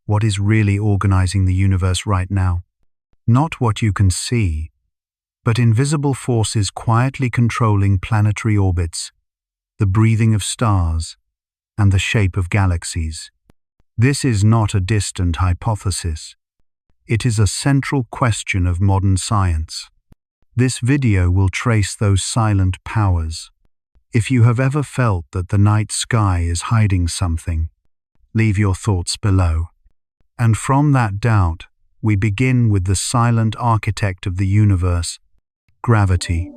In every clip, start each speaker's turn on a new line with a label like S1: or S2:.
S1: what is really organizing the universe right now. Not what you can see, but invisible forces quietly controlling planetary orbits, the breathing of stars, and the shape of galaxies. This is not a distant hypothesis. It is a central question of modern science. This video will trace those silent powers. If you have ever felt that the night sky is hiding something, leave your thoughts below. And from that doubt, we begin with the silent architect of the universe, gravity.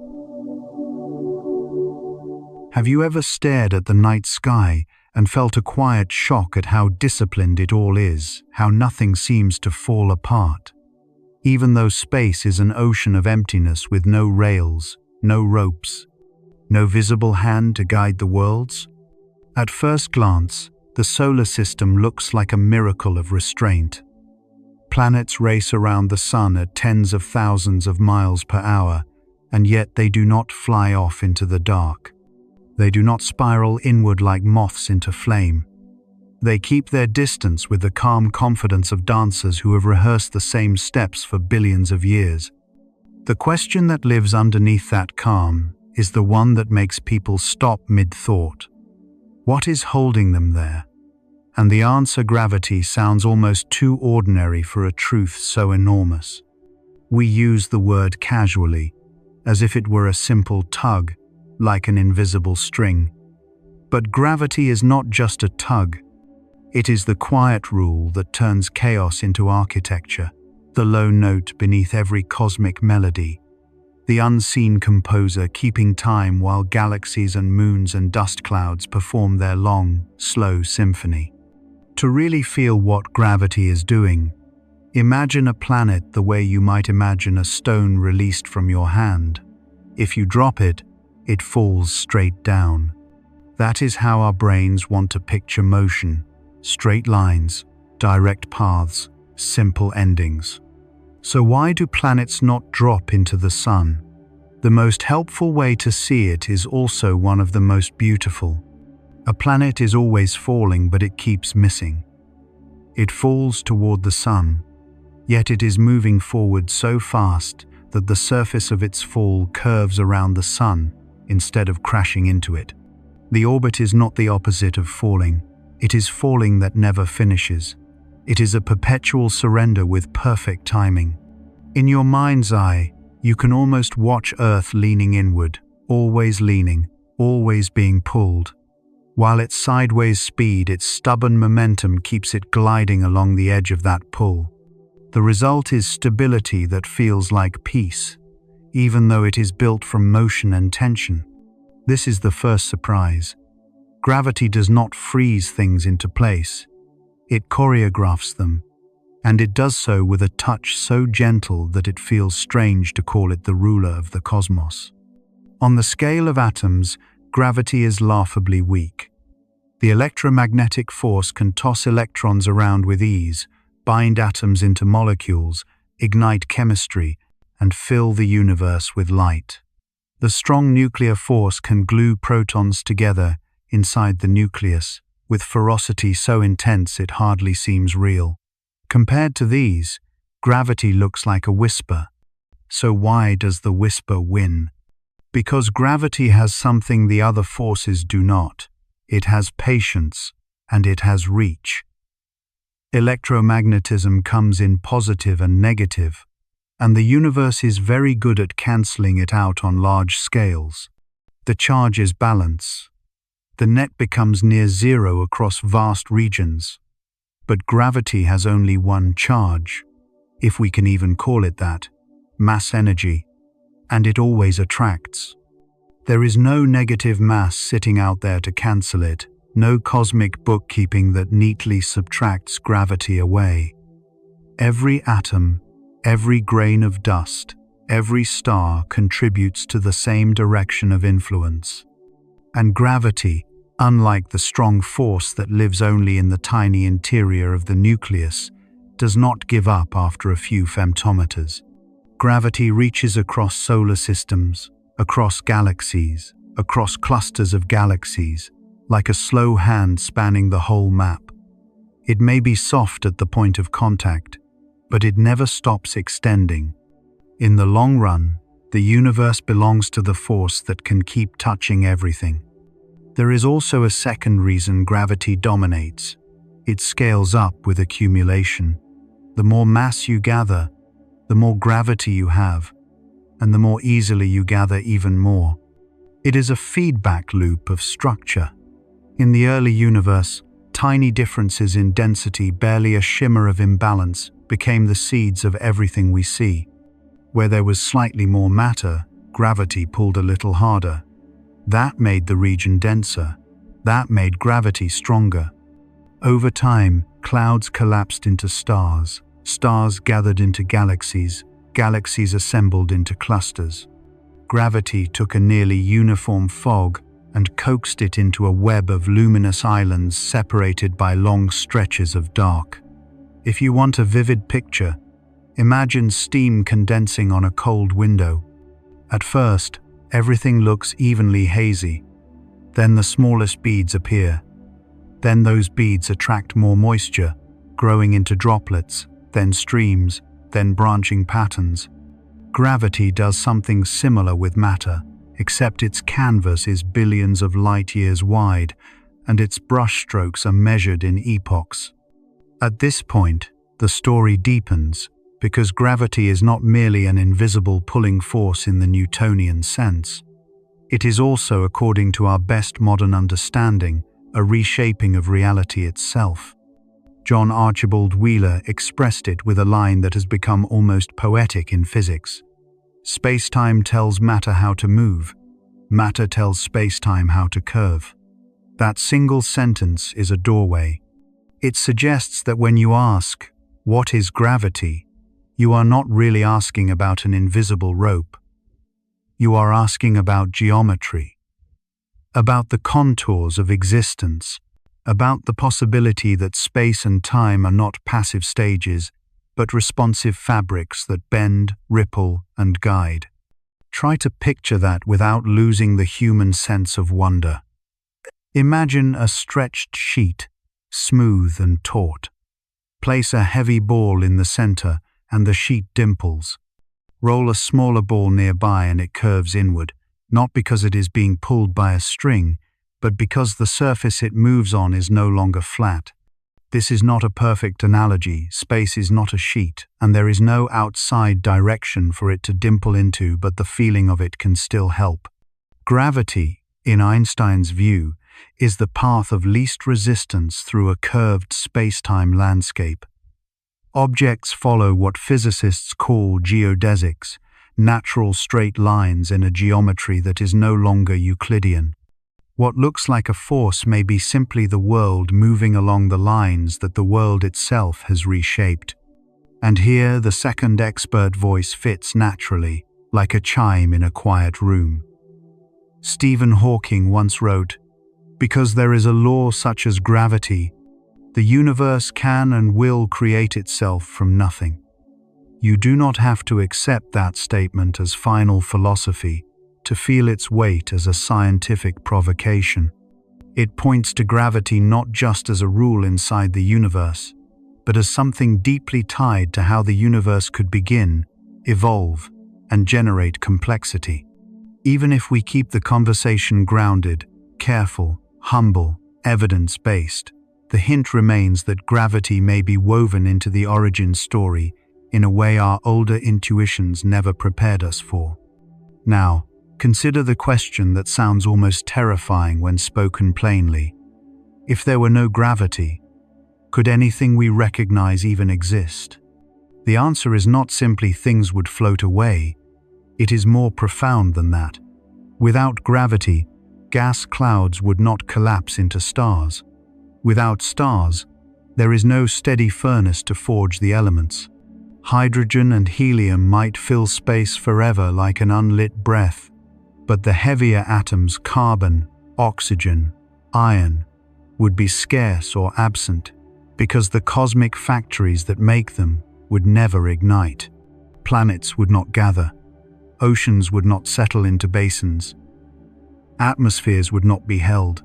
S1: Have you ever stared at the night sky and felt a quiet shock at how disciplined it all is, how nothing seems to fall apart? Even though space is an ocean of emptiness with no rails, no ropes, no visible hand to guide the worlds? At first glance, the solar system looks like a miracle of restraint. Planets race around the sun at tens of thousands of miles per hour, and yet they do not fly off into the dark. They do not spiral inward like moths into flame. They keep their distance with the calm confidence of dancers who have rehearsed the same steps for billions of years. The question that lives underneath that calm is the one that makes people stop mid-thought. What is holding them there? And the answer, gravity, sounds almost too ordinary for a truth so enormous. We use the word casually, as if it were a simple tug, like an invisible string. But gravity is not just a tug. It is the quiet rule that turns chaos into architecture, the low note beneath every cosmic melody, the unseen composer keeping time while galaxies and moons and dust clouds perform their long, slow symphony. To really feel what gravity is doing, imagine a planet the way you might imagine a stone released from your hand. If you drop it, it falls straight down. That is how our brains want to picture motion: straight lines, direct paths, simple endings. So why do planets not drop into the sun? The most helpful way to see it is also one of the most beautiful. A planet is always falling, but it keeps missing. It falls toward the sun, yet it is moving forward so fast that the surface of its fall curves around the sun instead of crashing into it. The orbit is not the opposite of falling. It is falling that never finishes. It is a perpetual surrender with perfect timing. In your mind's eye, you can almost watch Earth leaning inward, always leaning, always being pulled. While its sideways speed, its stubborn momentum keeps it gliding along the edge of that pull. The result is stability that feels like peace, even though it is built from motion and tension. This is the first surprise. Gravity does not freeze things into place. It choreographs them, and it does so with a touch so gentle that it feels strange to call it the ruler of the cosmos. On the scale of atoms, gravity is laughably weak. The electromagnetic force can toss electrons around with ease, bind atoms into molecules, ignite chemistry, and fill the universe with light. The strong nuclear force can glue protons together inside the nucleus, with ferocity so intense it hardly seems real. Compared to these, gravity looks like a whisper. So why does the whisper win? Because gravity has something the other forces do not. It has patience, and it has reach. Electromagnetism comes in positive and negative, and the universe is very good at cancelling it out on large scales. The charges balance. The net becomes near zero across vast regions. But gravity has only one charge, if we can even call it that, mass energy, and it always attracts. There is no negative mass sitting out there to cancel it, no cosmic bookkeeping that neatly subtracts gravity away. Every atom, every grain of dust, every star contributes to the same direction of influence. And gravity, unlike the strong force that lives only in the tiny interior of the nucleus, does not give up after a few femtometers. Gravity reaches across solar systems, across galaxies, across clusters of galaxies, like a slow hand spanning the whole map. It may be soft at the point of contact, but it never stops extending. In the long run, the universe belongs to the force that can keep touching everything. There is also a second reason gravity dominates. It scales up with accumulation. The more mass you gather, the more gravity you have, and the more easily you gather even more. It is a feedback loop of structure. In the early universe, tiny differences in density, barely a shimmer of imbalance, became the seeds of everything we see. Where there was slightly more matter, gravity pulled a little harder. That made the region denser. That made gravity stronger. Over time, clouds collapsed into stars. Stars gathered into galaxies. Galaxies assembled into clusters. Gravity took a nearly uniform fog and coaxed it into a web of luminous islands separated by long stretches of dark. If you want a vivid picture, imagine steam condensing on a cold window. At first, everything looks evenly hazy. Then the smallest beads appear. Then those beads attract more moisture, growing into droplets, then streams, then branching patterns. Gravity does something similar with matter, except its canvas is billions of light years wide, and its brushstrokes are measured in epochs. At this point, the story deepens, because gravity is not merely an invisible pulling force in the Newtonian sense. It is also, according to our best modern understanding, a reshaping of reality itself. John Archibald Wheeler expressed it with a line that has become almost poetic in physics. Space-time tells matter how to move. Matter tells space-time how to curve. That single sentence is a doorway. It suggests that when you ask, "What is gravity?" you are not really asking about an invisible rope. You are asking about geometry, about the contours of existence, about the possibility that space and time are not passive stages, but responsive fabrics that bend, ripple, and guide. Try to picture that without losing the human sense of wonder. Imagine a stretched sheet, smooth and taut. Place a heavy ball in the center and the sheet dimples. Roll a smaller ball nearby and it curves inward, not because it is being pulled by a string, but because the surface it moves on is no longer flat. This is not a perfect analogy. Space is not a sheet, and there is no outside direction for it to dimple into, but the feeling of it can still help. Gravity, in Einstein's view, is the path of least resistance through a curved space-time landscape. Objects follow what physicists call geodesics, natural straight lines in a geometry that is no longer Euclidean. What looks like a force may be simply the world moving along the lines that the world itself has reshaped. And here the second expert voice fits naturally, like a chime in a quiet room. Stephen Hawking once wrote, "Because there is a law such as gravity, the universe can and will create itself from nothing." You do not have to accept that statement as final philosophy to feel its weight as a scientific provocation. It points to gravity not just as a rule inside the universe, but as something deeply tied to how the universe could begin, evolve, and generate complexity. Even if we keep the conversation grounded, careful, humble, evidence-based, the hint remains that gravity may be woven into the origin story in a way our older intuitions never prepared us for. Now, consider the question that sounds almost terrifying when spoken plainly. If there were no gravity, could anything we recognize even exist? The answer is not simply things would float away. It is more profound than that. Without gravity, gas clouds would not collapse into stars. Without stars, there is no steady furnace to forge the elements. Hydrogen and helium might fill space forever like an unlit breath, but the heavier atoms, carbon, oxygen, iron, would be scarce or absent because the cosmic factories that make them would never ignite. Planets would not gather. Oceans would not settle into basins. Atmospheres would not be held.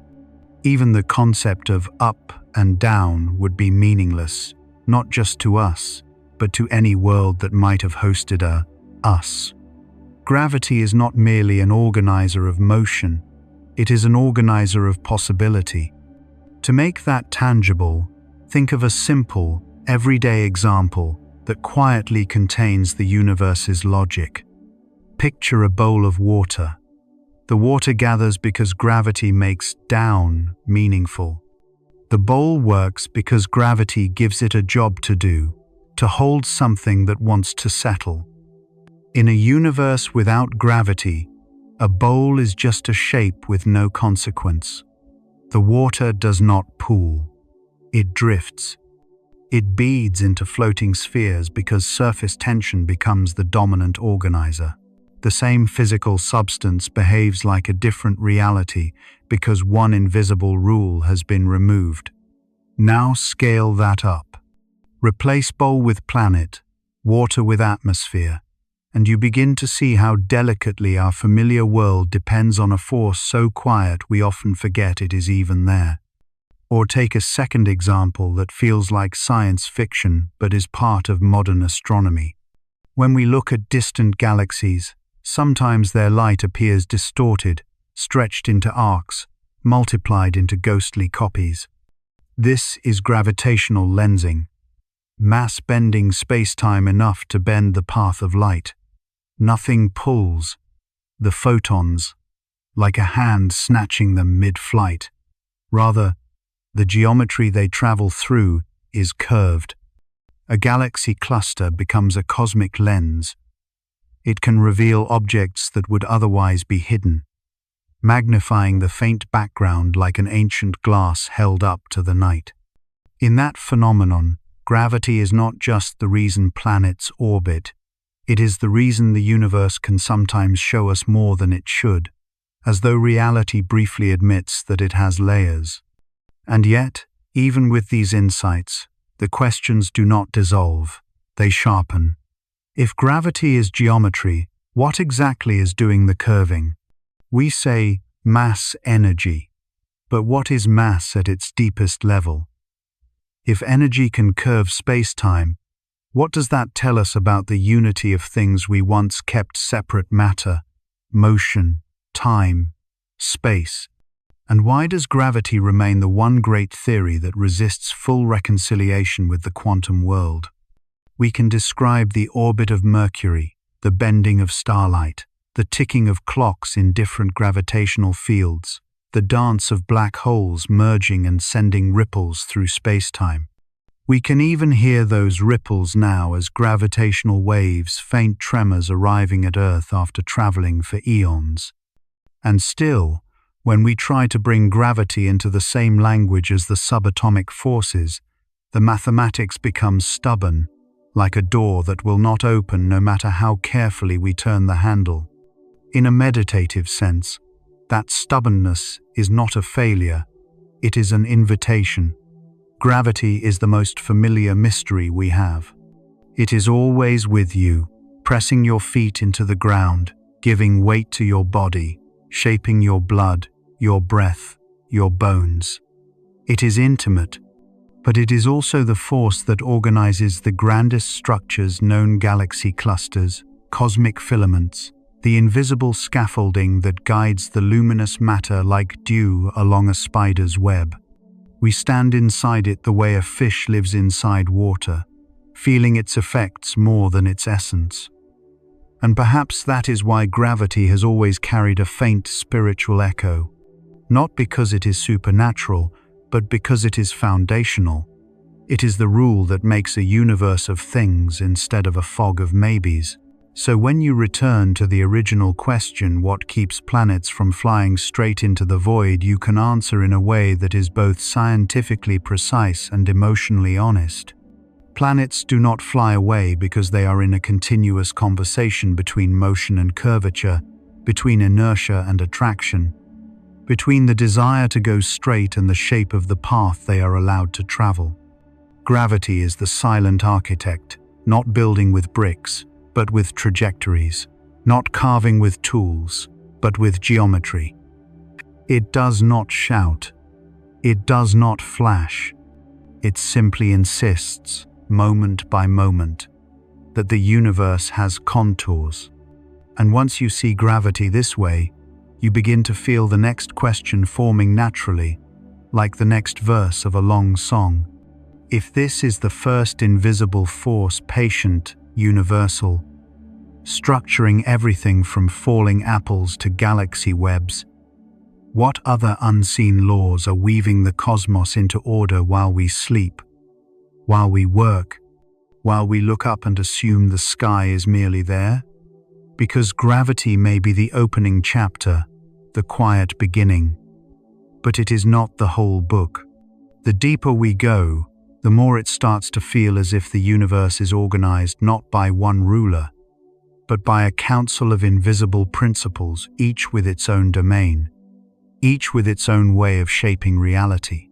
S1: Even the concept of up and down would be meaningless, not just to us, but to any world that might have hosted a us. Gravity is not merely an organizer of motion, it is an organizer of possibility. To make that tangible, think of a simple, everyday example that quietly contains the universe's logic. Picture a bowl of water. The water gathers because gravity makes down meaningful. The bowl works because gravity gives it a job to do, to hold something that wants to settle. In a universe without gravity, a bowl is just a shape with no consequence. The water does not pool. It drifts. It beads into floating spheres because surface tension becomes the dominant organizer. The same physical substance behaves like a different reality because one invisible rule has been removed. Now scale that up. Replace bowl with planet, water with atmosphere, and you begin to see how delicately our familiar world depends on a force so quiet we often forget it is even there. Or take a second example that feels like science fiction but is part of modern astronomy. When we look at distant galaxies, sometimes their light appears distorted, stretched into arcs, multiplied into ghostly copies. This is gravitational lensing, mass bending space-time enough to bend the path of light. Nothing pulls the photons like a hand snatching them mid-flight. Rather, the geometry they travel through is curved. A galaxy cluster becomes a cosmic lens. It can reveal objects that would otherwise be hidden, magnifying the faint background like an ancient glass held up to the night. In that phenomenon, gravity is not just the reason planets orbit, it is the reason the universe can sometimes show us more than it should, as though reality briefly admits that it has layers. And yet, even with these insights, the questions do not dissolve, they sharpen. If gravity is geometry, what exactly is doing the curving? We say mass energy, but what is mass at its deepest level? If energy can curve space-time, what does that tell us about the unity of things we once kept separate: matter, motion, time, space? And why does gravity remain the one great theory that resists full reconciliation with the quantum world? We can describe the orbit of Mercury, the bending of starlight, the ticking of clocks in different gravitational fields, the dance of black holes merging and sending ripples through space-time. We can even hear those ripples now as gravitational waves, faint tremors arriving at Earth after traveling for eons. And still, when we try to bring gravity into the same language as the subatomic forces, the mathematics becomes stubborn, like a door that will not open no matter how carefully we turn the handle. In a meditative sense, that stubbornness is not a failure, it is an invitation. Gravity is the most familiar mystery we have. It is always with you, pressing your feet into the ground, giving weight to your body, shaping your blood, your breath, your bones. It is intimate, but it is also the force that organizes the grandest structures: known galaxy clusters, cosmic filaments, the invisible scaffolding that guides the luminous matter like dew along a spider's web. We stand inside it the way a fish lives inside water, feeling its effects more than its essence. And perhaps that is why gravity has always carried a faint spiritual echo, not because it is supernatural, but because it is foundational. It is the rule that makes a universe of things instead of a fog of maybes. So when you return to the original question, what keeps planets from flying straight into the void, you can answer in a way that is both scientifically precise and emotionally honest. Planets do not fly away because they are in a continuous conversation between motion and curvature, between inertia and attraction, between the desire to go straight and the shape of the path they are allowed to travel. Gravity is the silent architect, not building with bricks, but with trajectories, not carving with tools, but with geometry. It does not shout, It does not flash. It simply insists, moment by moment, that the universe has contours. And once you see gravity this way, you begin to feel the next question forming naturally, like the next verse of a long song. If this is the first invisible force, patient, universal, structuring everything from falling apples to galaxy webs, what other unseen laws are weaving the cosmos into order while we sleep, while we work, while we look up and assume the sky is merely there? Because gravity may be the opening chapter, the quiet beginning, but it is not the whole book. The deeper we go, the more it starts to feel as if the universe is organized not by one ruler, but by a council of invisible principles, each with its own domain, each with its own way of shaping reality.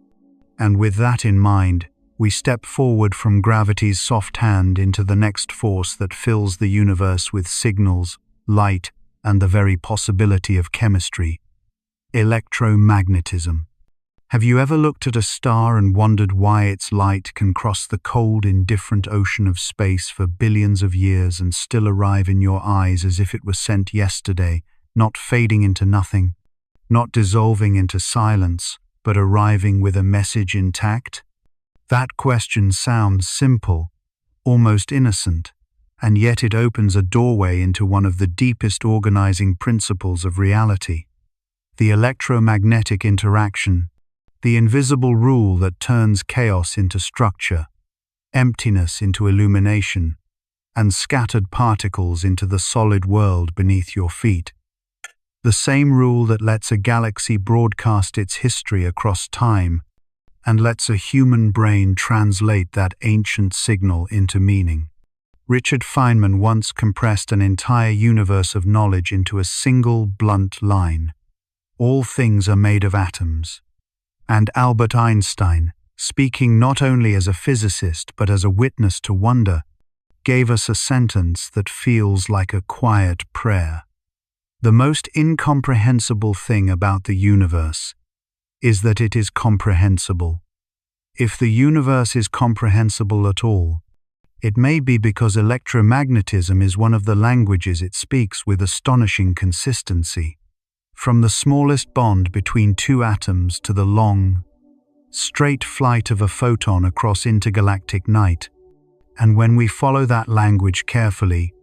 S1: And with that in mind, we step forward from gravity's soft hand into the next force that fills the universe with signals, light, and the very possibility of chemistry: electromagnetism. Have you ever looked at a star and wondered why its light can cross the cold, indifferent ocean of space for billions of years and still arrive in your eyes as if it was sent yesterday, not fading into nothing, not dissolving into silence, but arriving with a message intact? That question sounds simple, almost innocent, and yet it opens a doorway into one of the deepest organizing principles of reality: the electromagnetic interaction, the invisible rule that turns chaos into structure, emptiness into illumination, and scattered particles into the solid world beneath your feet. The same rule that lets a galaxy broadcast its history across time and lets a human brain translate that ancient signal into meaning. Richard Feynman once compressed an entire universe of knowledge into a single blunt line: all things are made of atoms. And Albert Einstein, speaking not only as a physicist but as a witness to wonder, gave us a sentence that feels like a quiet prayer: the most incomprehensible thing about the universe is that it is comprehensible. If the universe is comprehensible at all, it may be because electromagnetism is one of the languages it speaks with astonishing consistency. From the smallest bond between two atoms to the long, straight flight of a photon across intergalactic night. And when we follow that language carefully,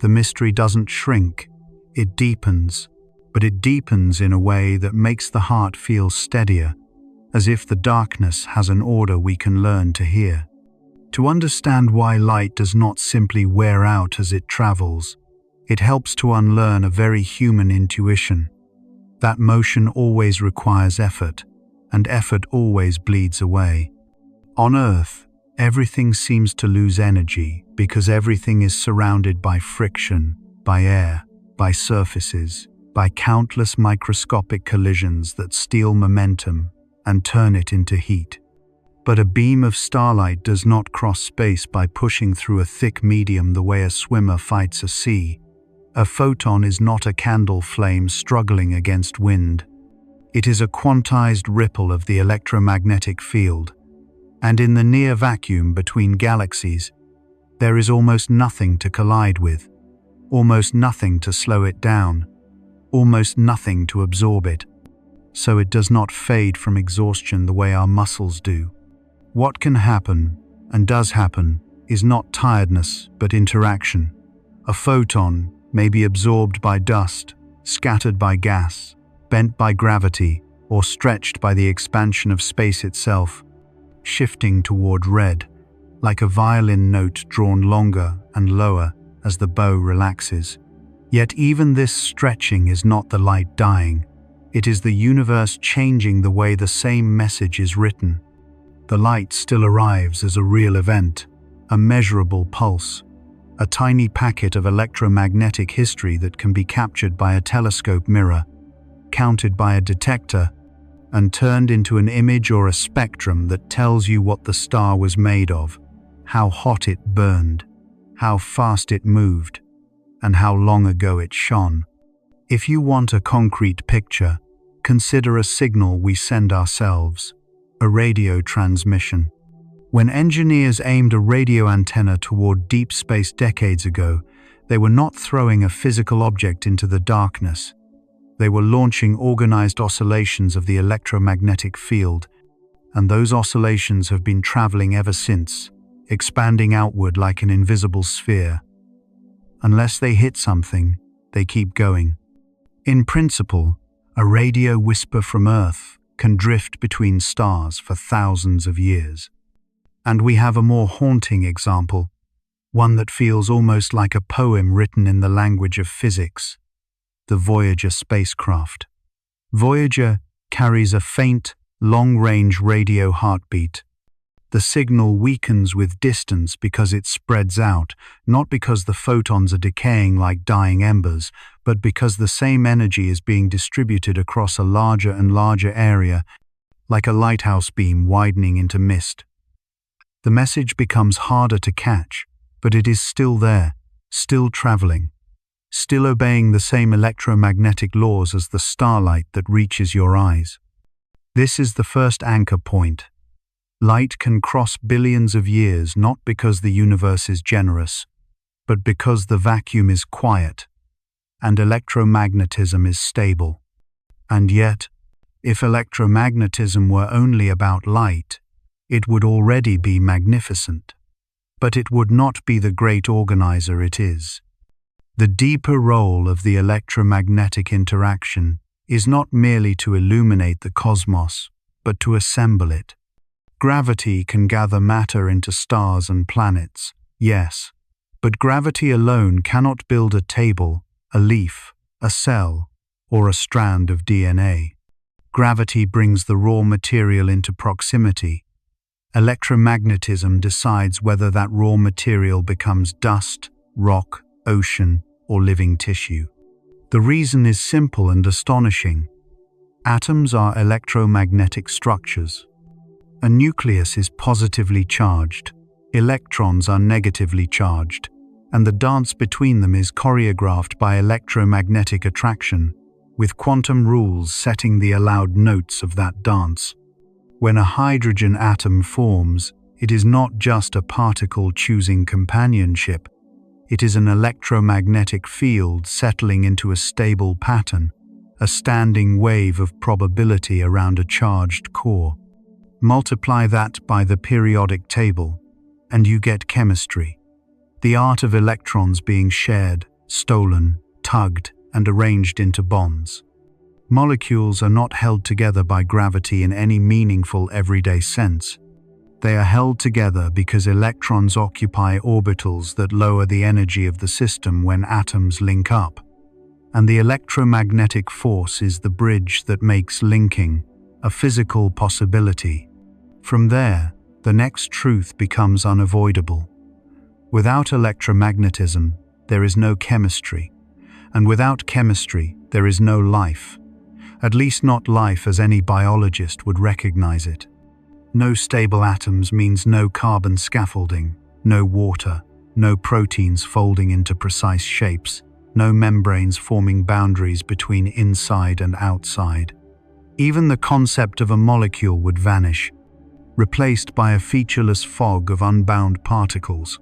S1: the mystery doesn't shrink, it deepens, but it deepens in a way that makes the heart feel steadier, as if the darkness has an order we can learn to hear. To understand why light does not simply wear out as it travels, it helps to unlearn a very human intuition: that motion always requires effort, and effort always bleeds away. On Earth, everything seems to lose energy because everything is surrounded by friction, by air, by surfaces, by countless microscopic collisions that steal momentum and turn it into heat. But a beam of starlight does not cross space by pushing through a thick medium the way a swimmer fights a sea. A photon is not a candle flame struggling against wind. It is a quantized ripple of the electromagnetic field, and in the near vacuum between galaxies, there is almost nothing to collide with, almost nothing to slow it down, almost nothing to absorb it, so it does not fade from exhaustion the way our muscles do. What can happen, and does happen, is not tiredness but interaction. A photon may be absorbed by dust, scattered by gas, bent by gravity, or stretched by the expansion of space itself, shifting toward red, like a violin note drawn longer and lower as the bow relaxes. Yet even this stretching is not the light dying. It is the universe changing the way the same message is written. The light still arrives as a real event, a measurable pulse, a tiny packet of electromagnetic history that can be captured by a telescope mirror, counted by a detector, and turned into an image or a spectrum that tells you what the star was made of, how hot it burned, how fast it moved, and how long ago it shone. If you want a concrete picture, consider a signal we send ourselves. A radio transmission. When engineers aimed a radio antenna toward deep space decades ago, they were not throwing a physical object into the darkness. They were launching organized oscillations of the electromagnetic field, and those oscillations have been traveling ever since, expanding outward like an invisible sphere. Unless they hit something, they keep going. In principle, a radio whisper from Earth can drift between stars for thousands of years. And we have a more haunting example, one that feels almost like a poem written in the language of physics: the Voyager spacecraft. Voyager carries a faint, long-range radio heartbeat. The signal weakens with distance because it spreads out, not because the photons are decaying like dying embers, but because the same energy is being distributed across a larger and larger area, like a lighthouse beam widening into mist. The message becomes harder to catch, but it is still there, still traveling, still obeying the same electromagnetic laws as the starlight that reaches your eyes. This is the first anchor point. Light can cross billions of years not because the universe is generous, but because the vacuum is quiet and electromagnetism is stable. And yet, if electromagnetism were only about light, it would already be magnificent. But it would not be the great organizer it is. The deeper role of the electromagnetic interaction is not merely to illuminate the cosmos, but to assemble it. Gravity can gather matter into stars and planets, yes, but gravity alone cannot build a table, a leaf, a cell, or a strand of DNA. Gravity brings the raw material into proximity. Electromagnetism decides whether that raw material becomes dust, rock, ocean, or living tissue. The reason is simple and astonishing. Atoms are electromagnetic structures. A nucleus is positively charged, electrons are negatively charged, and the dance between them is choreographed by electromagnetic attraction, with quantum rules setting the allowed notes of that dance. When a hydrogen atom forms, it is not just a particle choosing companionship. It is an electromagnetic field settling into a stable pattern, a standing wave of probability around a charged core. Multiply that by the periodic table, and you get chemistry. The art of electrons being shared, stolen, tugged, and arranged into bonds. Molecules are not held together by gravity in any meaningful everyday sense. They are held together because electrons occupy orbitals that lower the energy of the system when atoms link up. And the electromagnetic force is the bridge that makes linking a physical possibility. From there, the next truth becomes unavoidable. Without electromagnetism, there is no chemistry. And without chemistry, there is no life. At least not life as any biologist would recognize it. No stable atoms means no carbon scaffolding, no water, no proteins folding into precise shapes, no membranes forming boundaries between inside and outside. Even the concept of a molecule would vanish, replaced by a featureless fog of unbound particles.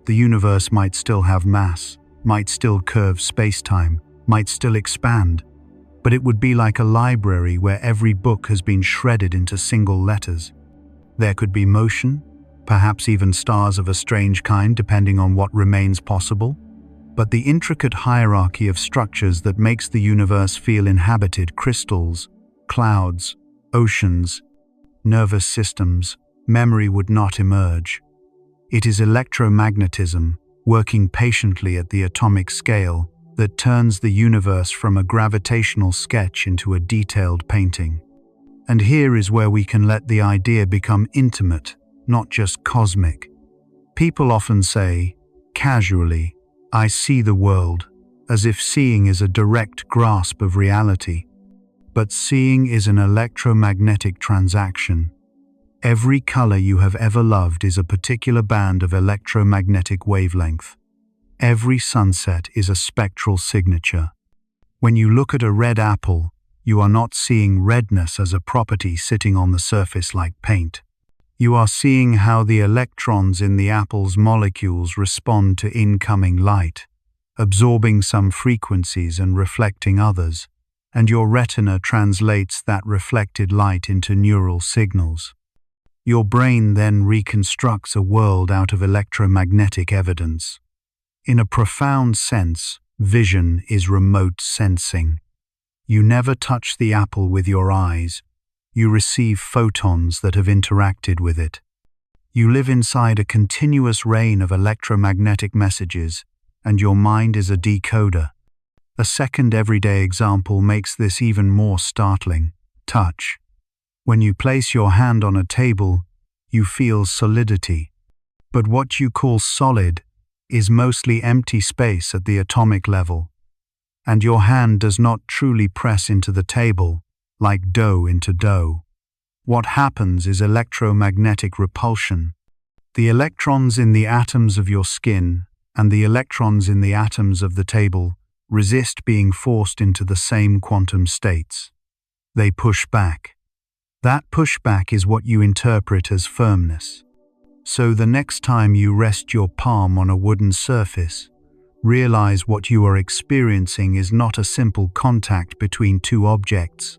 S1: The universe might still have mass, might still curve space-time, might still expand, but it would be like a library where every book has been shredded into single letters. There could be motion, perhaps even stars of a strange kind depending on what remains possible, but the intricate hierarchy of structures that makes the universe feel inhabited, crystals, clouds, oceans, nervous systems, memory would not emerge. It is electromagnetism, working patiently at the atomic scale, that turns the universe from a gravitational sketch into a detailed painting. And here is where we can let the idea become intimate, not just cosmic. People often say, casually, "I see the world," as if seeing is a direct grasp of reality. But seeing is an electromagnetic transaction. Every color you have ever loved is a particular band of electromagnetic wavelength. Every sunset is a spectral signature. When you look at a red apple, You are not seeing redness as a property sitting on the surface like paint. You are seeing how the electrons in the apple's molecules respond to incoming light, absorbing some frequencies and reflecting others, and your retina translates that reflected light into neural signals. Your brain then reconstructs a world out of electromagnetic evidence. In a profound sense, vision is remote sensing. You never touch the apple with your eyes. You receive photons that have interacted with it. You live inside a continuous rain of electromagnetic messages, and your mind is a decoder. A second everyday example makes this even more startling: touch. When you place your hand on a table, you feel solidity. But what you call solid is mostly empty space at the atomic level, and your hand does not truly press into the table like dough into dough. What happens is electromagnetic repulsion. The electrons in the atoms of your skin and the electrons in the atoms of the table resist being forced into the same quantum states. They push back. That pushback is what you interpret as firmness. So the next time you rest your palm on a wooden surface, realize what you are experiencing is not a simple contact between two objects,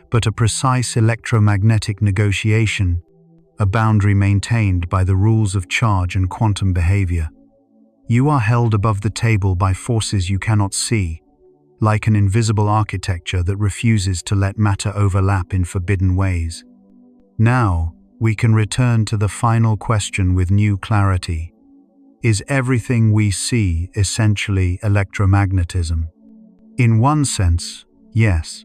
S1: but a precise electromagnetic negotiation, a boundary maintained by the rules of charge and quantum behavior. You are held above the table by forces you cannot see, like an invisible architecture that refuses to let matter overlap in forbidden ways. Now, we can return to the final question with new clarity. Is everything we see essentially electromagnetism? In one sense, yes,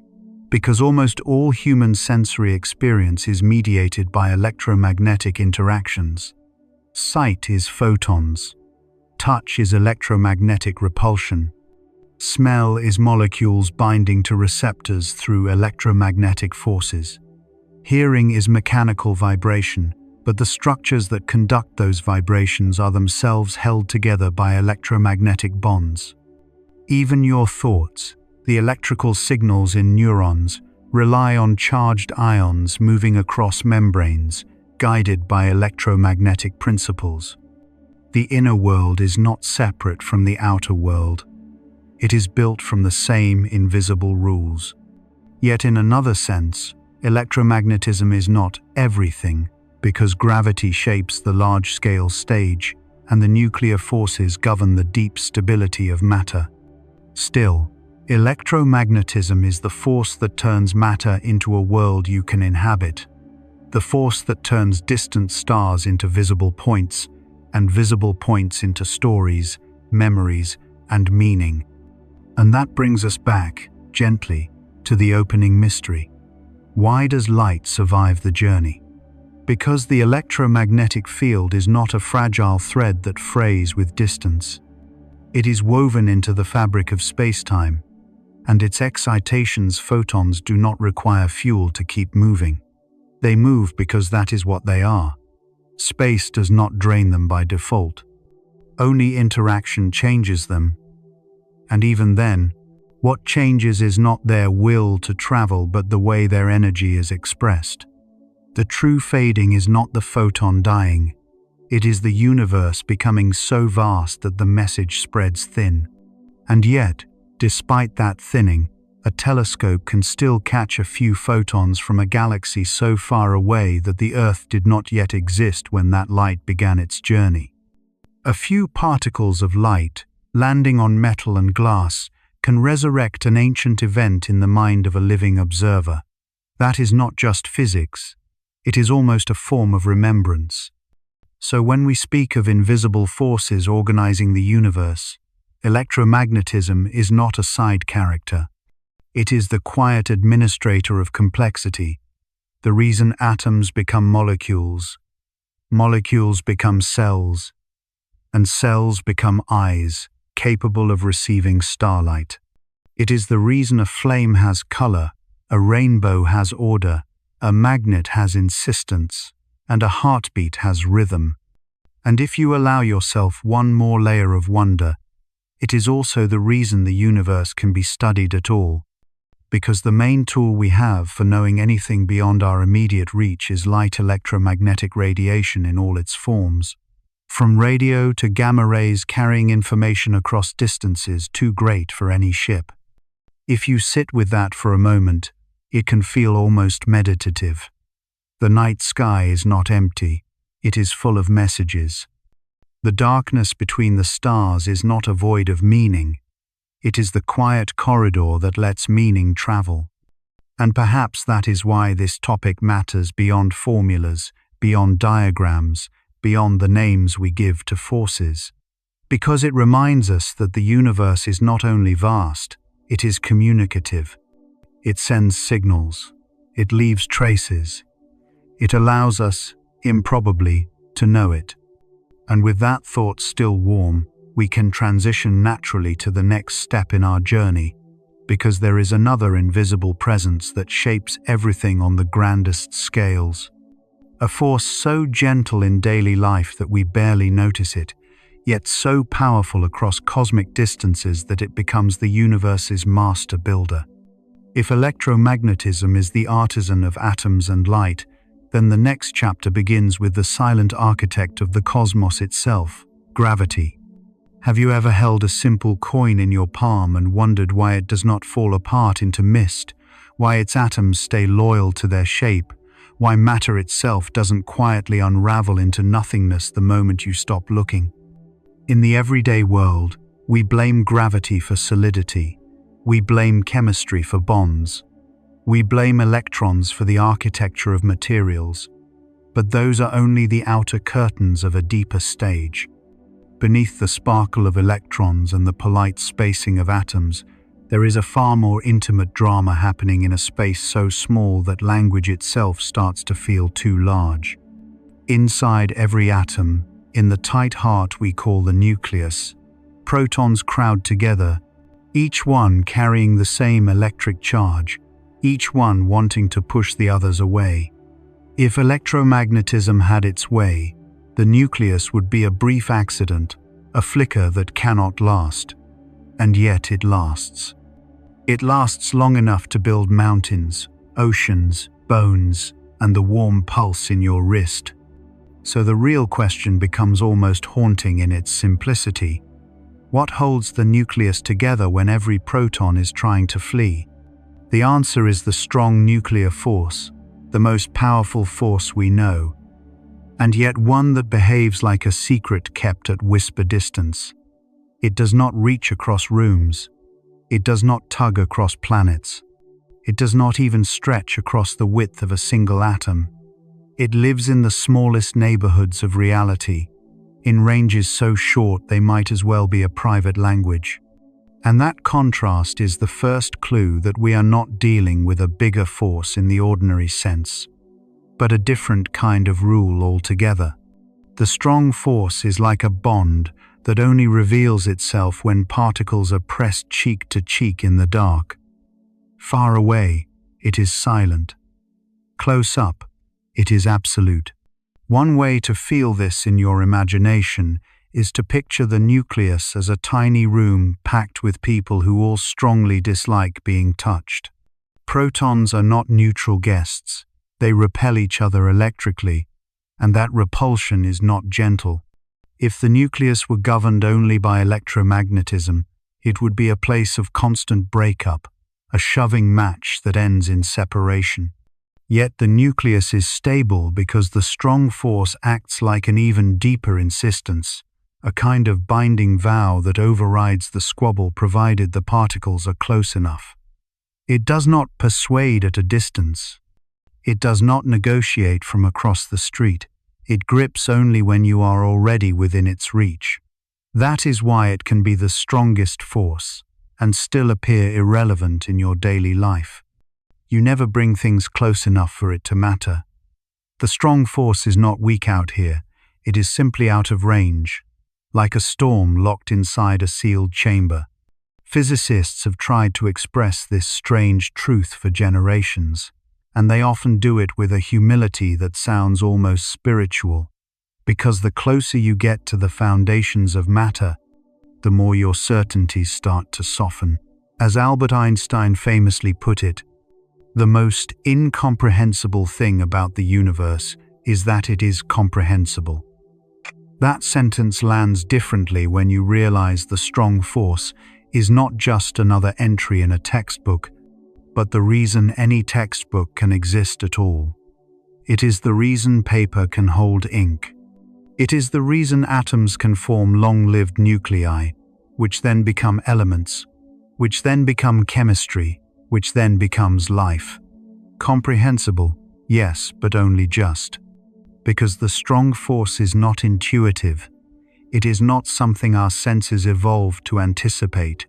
S1: because almost all human sensory experience is mediated by electromagnetic interactions. Sight is photons. Touch is electromagnetic repulsion. Smell is molecules binding to receptors through electromagnetic forces. Hearing is mechanical vibration, but the structures that conduct those vibrations are themselves held together by electromagnetic bonds. Even your thoughts, the electrical signals in neurons, rely on charged ions moving across membranes, guided by electromagnetic principles. The inner world is not separate from the outer world. It is built from the same invisible rules. Yet in another sense, electromagnetism is not everything, because gravity shapes the large-scale stage and the nuclear forces govern the deep stability of matter. Still, electromagnetism is the force that turns matter into a world you can inhabit, the force that turns distant stars into visible points, and visible points into stories, memories, and meaning. And that brings us back, gently, to the opening mystery. Why does light survive the journey? Because the electromagnetic field is not a fragile thread that frays with distance. It is woven into the fabric of space-time, and its excitations photons do not require fuel to keep moving. They move because that is what they are. Space does not drain them by default. Only interaction changes them. And even then, what changes is not their will to travel but the way their energy is expressed. The true fading is not the photon dying. It is the universe becoming so vast that the message spreads thin. And yet, despite that thinning, a telescope can still catch a few photons from a galaxy so far away that the Earth did not yet exist when that light began its journey. A few particles of light, landing on metal and glass, can resurrect an ancient event in the mind of a living observer. That is not just physics. It is almost a form of remembrance. So when we speak of invisible forces organizing the universe, electromagnetism is not a side character. It is the quiet administrator of complexity, the reason atoms become molecules, molecules become cells, and cells become eyes, capable of receiving starlight. It is the reason a flame has color, a rainbow has order, a magnet has insistence, and a heartbeat has rhythm. And if you allow yourself one more layer of wonder, it is also the reason the universe can be studied at all. because the main tool we have for knowing anything beyond our immediate reach is light electromagnetic radiation in all its forms. From radio to gamma rays carrying information across distances too great for any ship. If you sit with that for a moment, it can feel almost meditative. The night sky is not empty, it is full of messages. The darkness between the stars is not a void of meaning. It is the quiet corridor that lets meaning travel. And perhaps that is why this topic matters beyond formulas, beyond diagrams, beyond the names we give to forces. Because it reminds us that the universe is not only vast, it is communicative. It sends signals. It leaves traces. It allows us, improbably, to know it. And with that thought still warm, we can transition naturally to the next step in our journey, because there is another invisible presence that shapes everything on the grandest scales. A force so gentle in daily life that we barely notice it, yet so powerful across cosmic distances that it becomes the universe's master builder. If electromagnetism is the artisan of atoms and light, then the next chapter begins with the silent architect of the cosmos itself, gravity. Have you ever held a simple coin in your palm and wondered why it does not fall apart into mist, why its atoms stay loyal to their shape, why matter itself doesn't quietly unravel into nothingness the moment you stop looking? In the everyday world, we blame gravity for solidity. We blame chemistry for bonds. We blame electrons for the architecture of materials. But those are only the outer curtains of a deeper stage. Beneath the sparkle of electrons and the polite spacing of atoms, there is a far more intimate drama happening in a space so small that language itself starts to feel too large. Inside every atom, in the tight heart we call the nucleus, protons crowd together, each one carrying the same electric charge, each one wanting to push the others away. If electromagnetism had its way, the nucleus would be a brief accident, a flicker that cannot last. And yet it lasts. It lasts long enough to build mountains, oceans, bones, and the warm pulse in your wrist. So the real question becomes almost haunting in its simplicity. What holds the nucleus together when every proton is trying to flee? The answer is the strong nuclear force, the most powerful force we know, and yet one that behaves like a secret kept at whisper distance. It does not reach across rooms. It does not tug across planets. It does not even stretch across the width of a single atom. It lives in the smallest neighborhoods of reality, in ranges so short they might as well be a private language. And that contrast is the first clue that we are not dealing with a bigger force in the ordinary sense, but a different kind of rule altogether. The strong force is like a bond that only reveals itself when particles are pressed cheek to cheek in the dark. Far away, it is silent. Close up, it is absolute. One way to feel this in your imagination is to picture the nucleus as a tiny room packed with people who all strongly dislike being touched. Protons are not neutral guests. They repel each other electrically, and that repulsion is not gentle. If the nucleus were governed only by electromagnetism, it would be a place of constant breakup, a shoving match that ends in separation. Yet the nucleus is stable because the strong force acts like an even deeper insistence, a kind of binding vow that overrides the squabble provided the particles are close enough. It does not persuade at a distance. It does not negotiate from across the street. It grips only when you are already within its reach. That is why it can be the strongest force and still appear irrelevant in your daily life. You never bring things close enough for it to matter. The strong force is not weak out here. It is simply out of range, like a storm locked inside a sealed chamber. Physicists have tried to express this strange truth for generations, and they often do it with a humility that sounds almost spiritual, because the closer you get to the foundations of matter, the more your certainties start to soften. As Albert Einstein famously put it, the most incomprehensible thing about the universe is that it is comprehensible. That sentence lands differently when you realize the strong force is not just another entry in a textbook, but the reason any textbook can exist at all. It is the reason paper can hold ink. It is the reason atoms can form long-lived nuclei, which then become elements, which then become chemistry, which then becomes life. Comprehensible, yes, but only just. Because the strong force is not intuitive. It is not something our senses evolved to anticipate.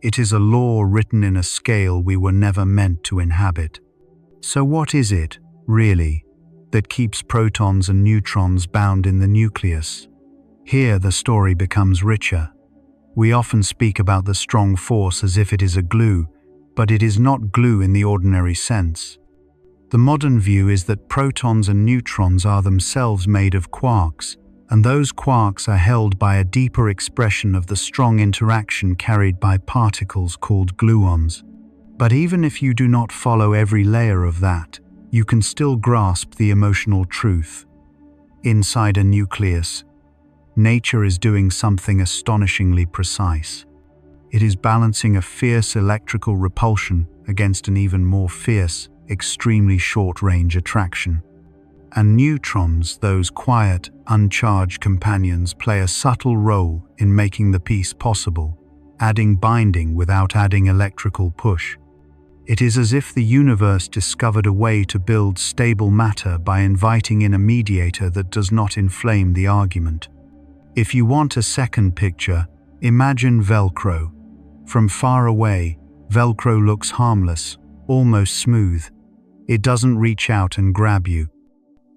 S1: It is a law written in a scale we were never meant to inhabit. So what is it, really, that keeps protons and neutrons bound in the nucleus? Here the story becomes richer. We often speak about the strong force as if it is a glue, but it is not glue in the ordinary sense. The modern view is that protons and neutrons are themselves made of quarks, and those quarks are held by a deeper expression of the strong interaction carried by particles called gluons. But even if you do not follow every layer of that, you can still grasp the emotional truth. Inside a nucleus, nature is doing something astonishingly precise. It is balancing a fierce electrical repulsion against an even more fierce, extremely short-range attraction. And neutrons, those quiet, uncharged companions, play a subtle role in making the peace possible, adding binding without adding electrical push. It is as if the universe discovered a way to build stable matter by inviting in a mediator that does not inflame the argument. If you want a second picture, imagine Velcro. From far away, Velcro looks harmless, almost smooth. It doesn't reach out and grab you.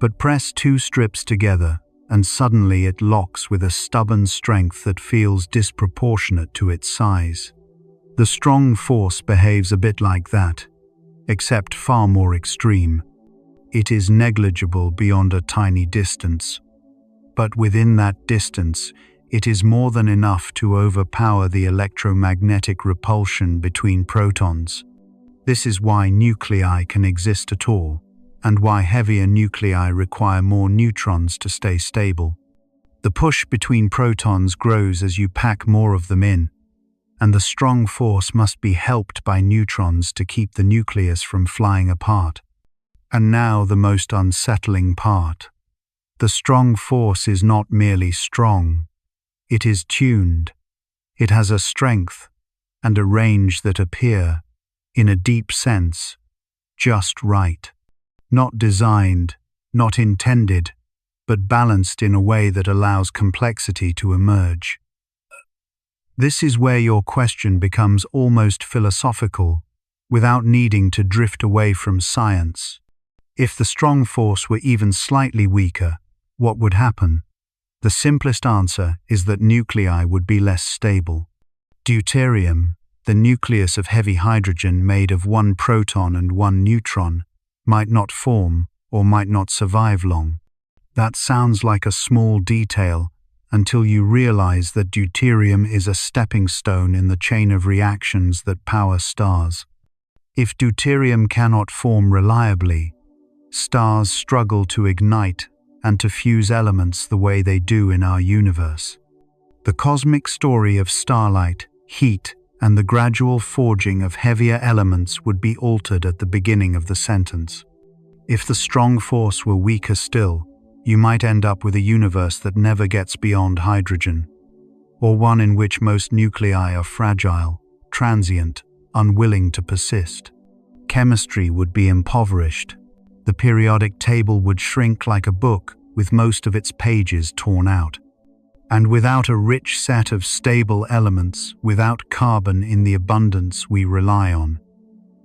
S1: But press two strips together, and suddenly it locks with a stubborn strength that feels disproportionate to its size. The strong force behaves a bit like that, except far more extreme. It is negligible beyond a tiny distance. But within that distance, it is more than enough to overpower the electromagnetic repulsion between protons. This is why nuclei can exist at all, and why heavier nuclei require more neutrons to stay stable. The push between protons grows as you pack more of them in, and the strong force must be helped by neutrons to keep the nucleus from flying apart. And now the most unsettling part. The strong force is not merely strong. It is tuned. It has a strength and a range that appear, in a deep sense, just right. Not designed, not intended, but balanced in a way that allows complexity to emerge. This is where your question becomes almost philosophical, without needing to drift away from science. If the strong force were even slightly weaker, what would happen? The simplest answer is that nuclei would be less stable. Deuterium, the nucleus of heavy hydrogen made of one proton and one neutron, might not form or might not survive long. That sounds like a small detail until you realize that deuterium is a stepping stone in the chain of reactions that power stars. If deuterium cannot form reliably, stars struggle to ignite and to fuse elements the way they do in our universe. The cosmic story of starlight, heat, and the gradual forging of heavier elements would be altered at the beginning of the sentence. If the strong force were weaker still, you might end up with a universe that never gets beyond hydrogen, or one in which most nuclei are fragile, transient, unwilling to persist. Chemistry would be impoverished. The periodic table would shrink like a book with most of its pages torn out. And without a rich set of stable elements, without carbon in the abundance we rely on,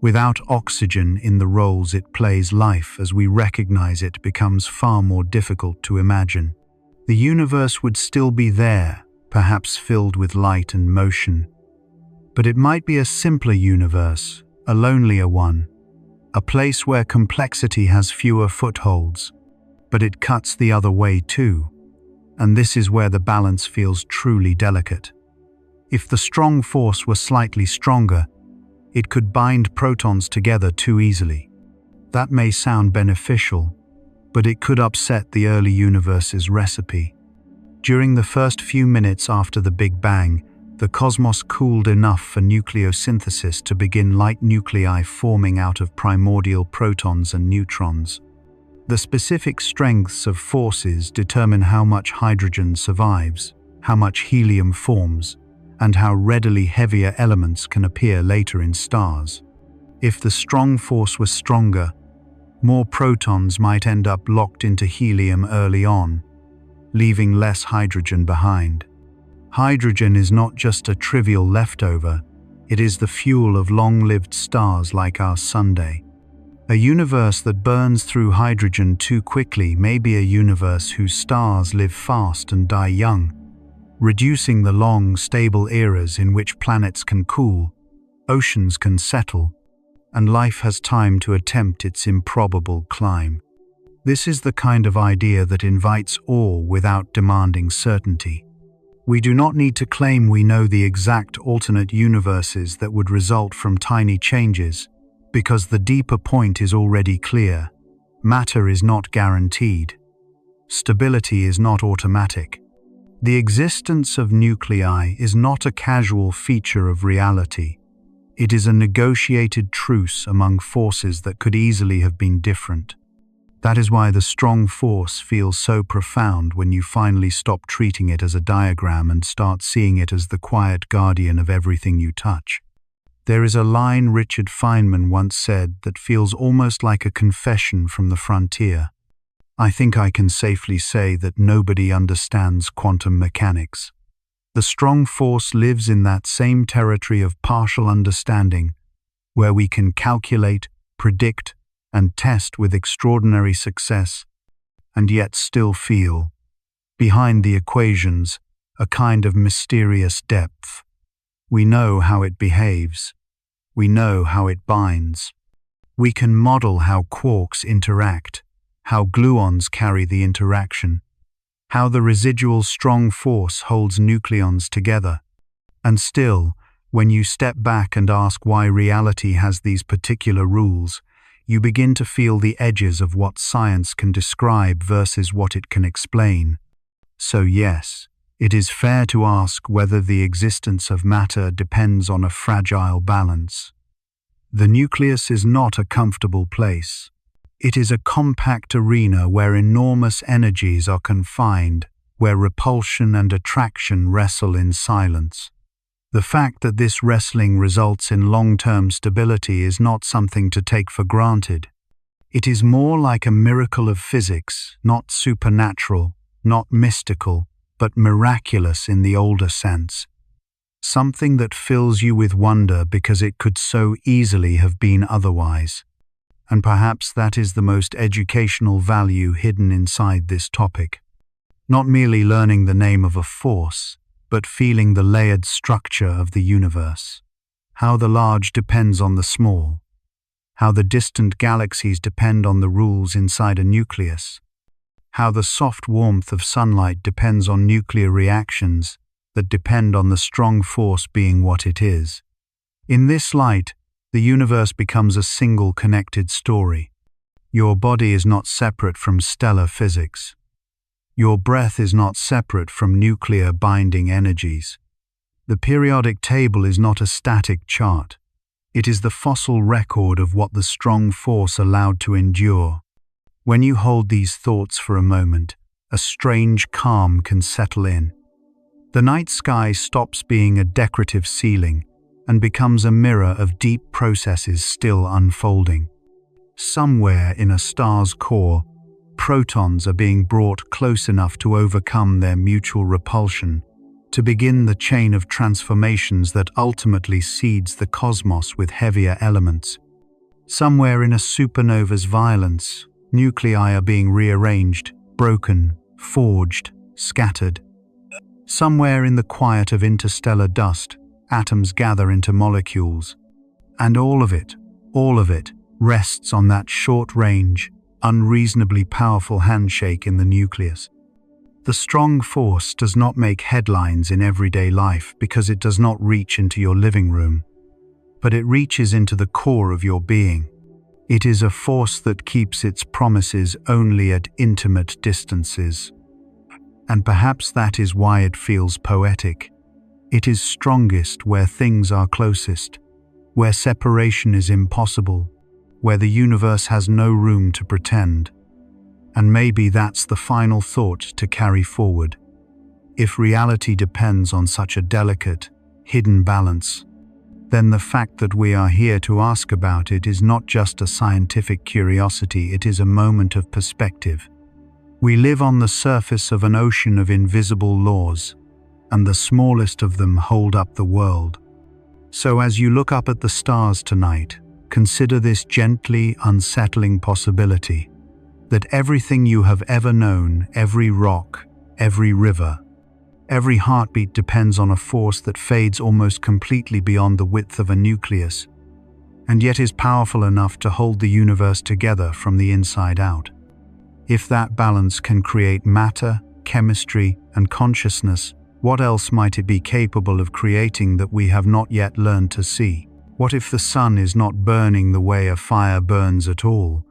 S1: without oxygen in the roles it plays, life as we recognize it becomes far more difficult to imagine. The universe would still be there, perhaps filled with light and motion. But it might be a simpler universe, a lonelier one, a place where complexity has fewer footholds, but it cuts the other way too. And this is where the balance feels truly delicate. If the strong force were slightly stronger, It could bind protons together too easily. That may sound beneficial, but it could upset the early universe's recipe. During the first few minutes after the Big Bang, the cosmos cooled enough for nucleosynthesis to begin light nuclei forming out of primordial protons and neutrons. The specific strengths of forces determine how much hydrogen survives, how much helium forms, and how readily heavier elements can appear later in stars. If the strong force was stronger, more protons might end up locked into helium early on, leaving less hydrogen behind. Hydrogen is not just a trivial leftover, it is the fuel of long-lived stars like our Sunday. A universe that burns through hydrogen too quickly may be a universe whose stars live fast and die young, reducing the long, stable eras in which planets can cool, oceans can settle, and life has time to attempt its improbable climb. This is the kind of idea that invites awe without demanding certainty. We do not need to claim we know the exact alternate universes that would result from tiny changes, because the deeper point is already clear. Matter is not guaranteed. Stability is not automatic. The existence of nuclei is not a casual feature of reality. It is a negotiated truce among forces that could easily have been different. That is why the strong force feels so profound when you finally stop treating it as a diagram and start seeing it as the quiet guardian of everything you touch. There is a line Richard Feynman once said that feels almost like a confession from the frontier. I think I can safely say that nobody understands quantum mechanics. The strong force lives in that same territory of partial understanding, where we can calculate, predict, and test with extraordinary success, and yet still feel, behind the equations, a kind of mysterious depth. We know how it behaves. We know how it binds. We can model how quarks interact, how gluons carry the interaction, how the residual strong force holds nucleons together. And still, when you step back and ask why reality has these particular rules, you begin to feel the edges of what science can describe versus what it can explain. So yes, it is fair to ask whether the existence of matter depends on a fragile balance. The nucleus is not a comfortable place. It is a compact arena where enormous energies are confined, where repulsion and attraction wrestle in silence. The fact that this wrestling results in long-term stability is not something to take for granted. It is more like a miracle of physics, not supernatural, not mystical, but miraculous in the older sense. Something that fills you with wonder because it could so easily have been otherwise. And perhaps that is the most educational value hidden inside this topic. Not merely learning the name of a force, but feeling the layered structure of the universe. How the large depends on the small. How the distant galaxies depend on the rules inside a nucleus. How the soft warmth of sunlight depends on nuclear reactions that depend on the strong force being what it is. In this light, the universe becomes a single connected story. Your body is not separate from stellar physics. Your breath is not separate from nuclear binding energies. The periodic table is not a static chart. It is the fossil record of what the strong force allowed to endure. When you hold these thoughts for a moment, a strange calm can settle in. The night sky stops being a decorative ceiling and becomes a mirror of deep processes still unfolding. Somewhere in a star's core, protons are being brought close enough to overcome their mutual repulsion, to begin the chain of transformations that ultimately seeds the cosmos with heavier elements. Somewhere in a supernova's violence, nuclei are being rearranged, broken, forged, scattered. Somewhere in the quiet of interstellar dust, atoms gather into molecules. And all of it, rests on that short-range, unreasonably powerful handshake in the nucleus. The strong force does not make headlines in everyday life because it does not reach into your living room. but it reaches into the core of your being. It is a force that keeps its promises only at intimate distances. And perhaps that is why it feels poetic. It is strongest where things are closest, where separation is impossible, where the universe has no room to pretend. And maybe that's the final thought to carry forward. If reality depends on such a delicate, hidden balance, then the fact that we are here to ask about it is not just a scientific curiosity, it is a moment of perspective. We live on the surface of an ocean of invisible laws, and the smallest of them hold up the world. So as you look up at the stars tonight, consider this gently unsettling possibility, that everything you have ever known, every rock, every river, every heartbeat depends on a force that fades almost completely beyond the width of a nucleus, and yet is powerful enough to hold the universe together from the inside out. If that balance can create matter, chemistry, and consciousness, what else might it be capable of creating that we have not yet learned to see? What if the sun is not burning the way a fire burns at all,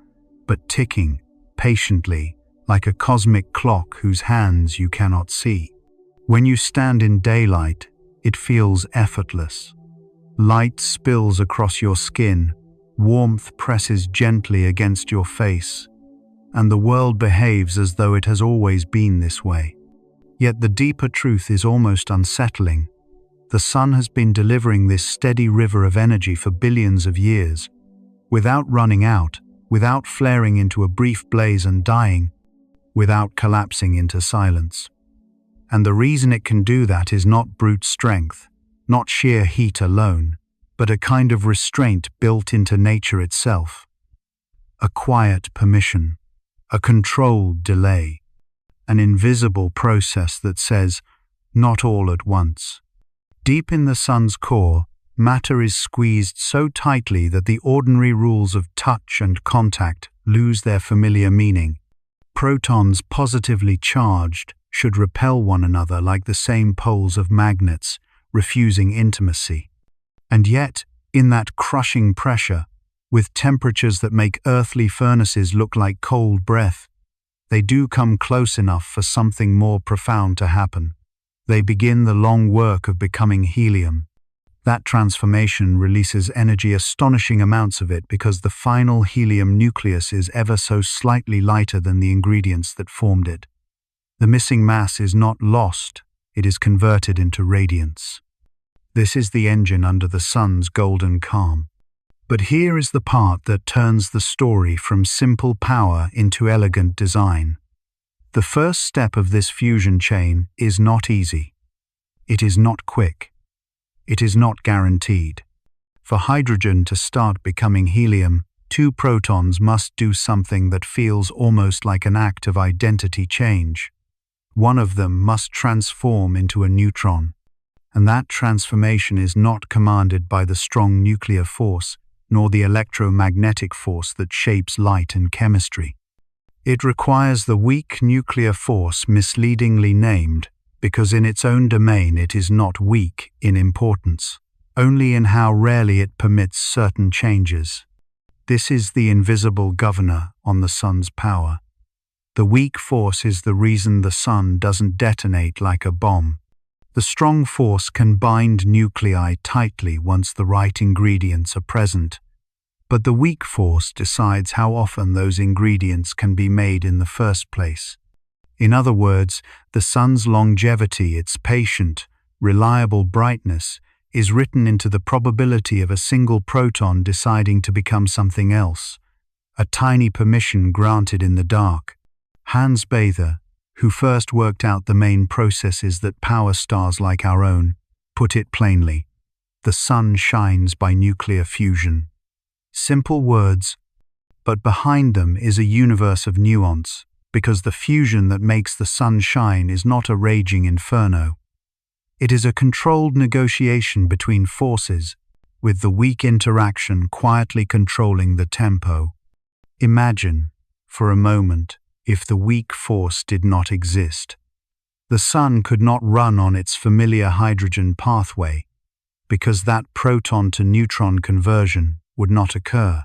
S1: but ticking, patiently, like a cosmic clock whose hands you cannot see? When you stand in daylight, it feels effortless. Light spills across your skin, warmth presses gently against your face, and the world behaves as though it has always been this way. Yet the deeper truth is almost unsettling. The sun has been delivering this steady river of energy for billions of years, without running out, without flaring into a brief blaze and dying, without collapsing into silence. And the reason it can do that is not brute strength, not sheer heat alone, but a kind of restraint built into nature itself. A quiet permission, a controlled delay, an invisible process that says, not all at once. Deep in the sun's core, matter is squeezed so tightly that the ordinary rules of touch and contact lose their familiar meaning. Protons positively charged should repel one another like the same poles of magnets, refusing intimacy. And yet, in that crushing pressure, with temperatures that make earthly furnaces look like cold breath, they do come close enough for something more profound to happen. They begin the long work of becoming helium. That transformation releases energy, astonishing amounts of it, because the final helium nucleus is ever so slightly lighter than the ingredients that formed it. The missing mass is not lost, it is converted into radiance. This is the engine under the sun's golden calm. But here is the part that turns the story from simple power into elegant design. The first step of this fusion chain is not easy. It is not quick. It is not guaranteed. For hydrogen to start becoming helium, two protons must do something that feels almost like an act of identity change. One of them must transform into a neutron, and that transformation is not commanded by the strong nuclear force, nor the electromagnetic force that shapes light and chemistry. It requires the weak nuclear force, misleadingly named, because in its own domain it is not weak in importance, only in how rarely it permits certain changes. This is the invisible governor on the sun's power. The weak force is the reason the sun doesn't detonate like a bomb. The strong force can bind nuclei tightly once the right ingredients are present, but the weak force decides how often those ingredients can be made in the first place. In other words, the sun's longevity, its patient, reliable brightness, is written into the probability of a single proton deciding to become something else, a tiny permission granted in the dark. Hans Bethe, who first worked out the main processes that power stars like our own, put it plainly: the sun shines by nuclear fusion. Simple words, but behind them is a universe of nuance, because the fusion that makes the sun shine is not a raging inferno. It is a controlled negotiation between forces, with the weak interaction quietly controlling the tempo. Imagine, for a moment, if the weak force did not exist. The sun could not run on its familiar hydrogen pathway. because that proton-to-neutron conversion would not occur.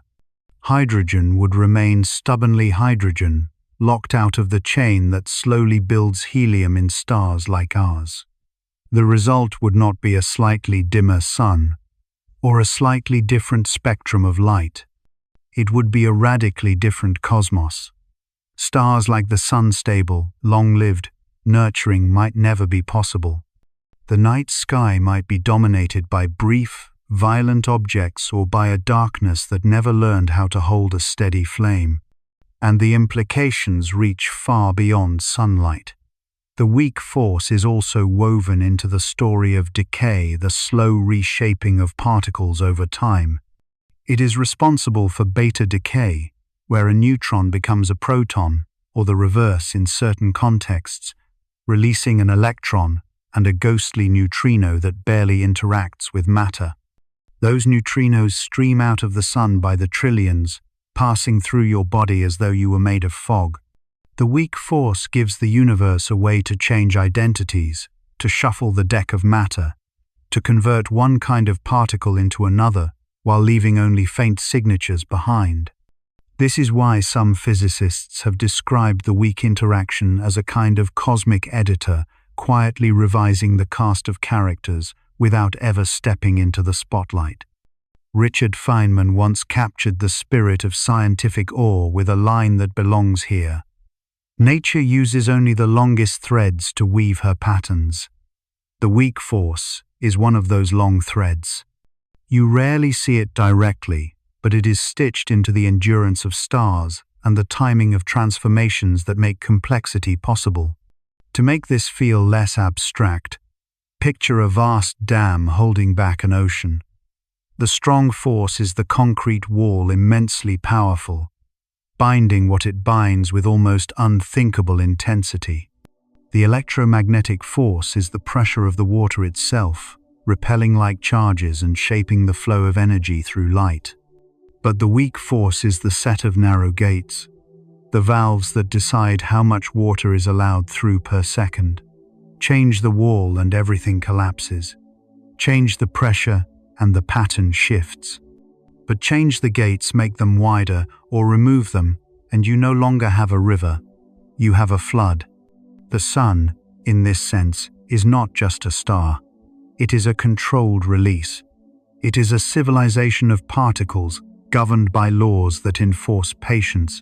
S1: Hydrogen would remain stubbornly hydrogen, locked out of the chain that slowly builds helium in stars like ours. The result would not be a slightly dimmer sun, or a slightly different spectrum of light. It would be a radically different cosmos. Stars like the Sun stable, long-lived, nurturing might never be possible. The night sky might be dominated by brief, violent objects or by a darkness that never learned how to hold a steady flame. And the implications reach far beyond sunlight. The weak force is also woven into the story of decay, the slow reshaping of particles over time. It is responsible for beta decay, where a neutron becomes a proton, or the reverse in certain contexts, releasing an electron and a ghostly neutrino that barely interacts with matter. Those neutrinos stream out of the sun by the trillions, passing through your body as though you were made of fog. The weak force gives the universe a way to change identities, to shuffle the deck of matter, to convert one kind of particle into another, while leaving only faint signatures behind. This is why some physicists have described the weak interaction as a kind of cosmic editor, quietly revising the cast of characters without ever stepping into the spotlight. Richard Feynman once captured the spirit of scientific awe with a line that belongs here. Nature uses only the longest threads to weave her patterns. The weak force is one of those long threads. You rarely see it directly, but it is stitched into the endurance of stars and the timing of transformations that make complexity possible. To make this feel less abstract, picture a vast dam holding back an ocean. The strong force is the concrete wall, immensely powerful, binding what it binds with almost unthinkable intensity. The electromagnetic force is the pressure of the water itself, repelling like charges and shaping the flow of energy through light. But the weak force is the set of narrow gates, the valves that decide how much water is allowed through per second. Change the wall and everything collapses. Change the pressure and the pattern shifts. But change the gates, make them wider, or remove them, and you no longer have a river, you have a flood. The sun, in this sense, is not just a star. It is a controlled release. It is a civilization of particles governed by laws that enforce patience.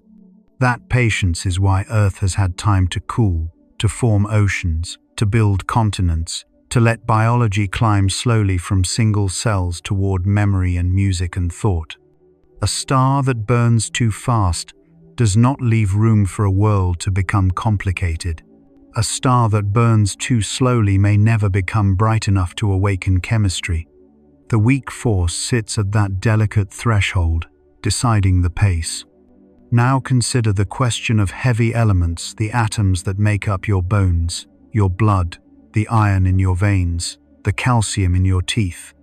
S1: That patience is why Earth has had time to cool, to form oceans, to build continents, to let biology climb slowly from single cells toward memory and music and thought. A star that burns too fast does not leave room for a world to become complicated. A star that burns too slowly may never become bright enough to awaken chemistry. The weak force sits at that delicate threshold, deciding the pace. Now consider the question of heavy elements, the atoms that make up your bones, your blood, the iron in your veins, the calcium in your teeth.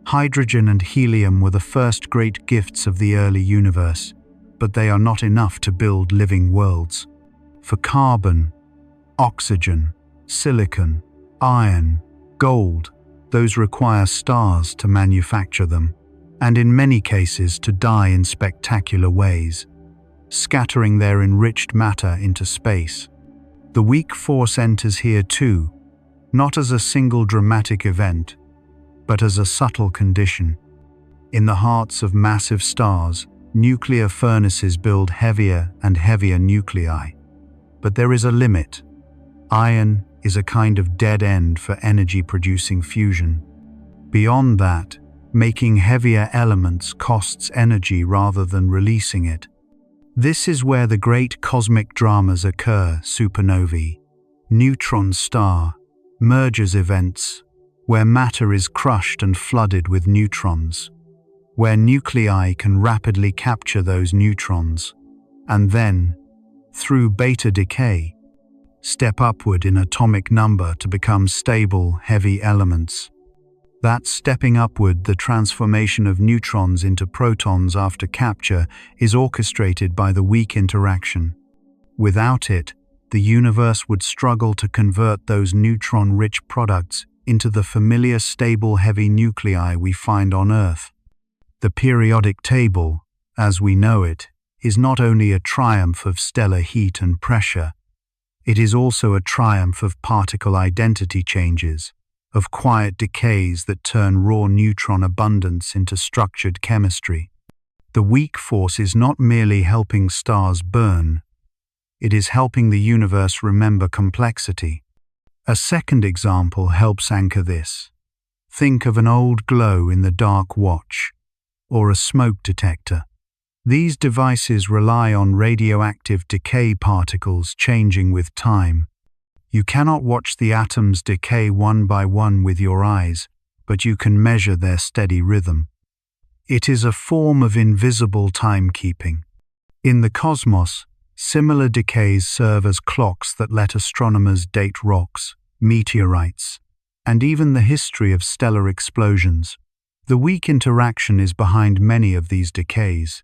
S1: Hydrogen and helium were the first great gifts of the early universe, but they are not enough to build living worlds. For carbon, oxygen, silicon, iron, gold, those require stars to manufacture them, and in many cases to die in spectacular ways, scattering their enriched matter into space. The weak force enters here too, not as a single dramatic event, but as a subtle condition. In the hearts of massive stars, nuclear furnaces build heavier and heavier nuclei. But there is a limit. Iron is a kind of dead end for energy-producing fusion. Beyond that, making heavier elements costs energy rather than releasing it. This is where the great cosmic dramas occur: supernovae, neutron star, mergers events, where matter is crushed and flooded with neutrons, where nuclei can rapidly capture those neutrons, and then, through beta decay, step upward in atomic number to become stable, heavy elements. That stepping upward, the transformation of neutrons into protons after capture, is orchestrated by the weak interaction. Without it, the universe would struggle to convert those neutron-rich products into the familiar stable heavy nuclei we find on Earth. The periodic table, as we know it, is not only a triumph of stellar heat and pressure, it is also a triumph of particle identity changes, of quiet decays that turn raw neutron abundance into structured chemistry. The weak force is not merely helping stars burn, it is helping the universe remember complexity. A second example helps anchor this. Think of an old glow in the dark watch, or a smoke detector. These devices rely on radioactive decay particles changing with time. You cannot watch the atoms decay one by one with your eyes, but you can measure their steady rhythm. It is a form of invisible timekeeping. In the cosmos, similar decays serve as clocks that let astronomers date rocks, meteorites, and even the history of stellar explosions. The weak interaction is behind many of these decays.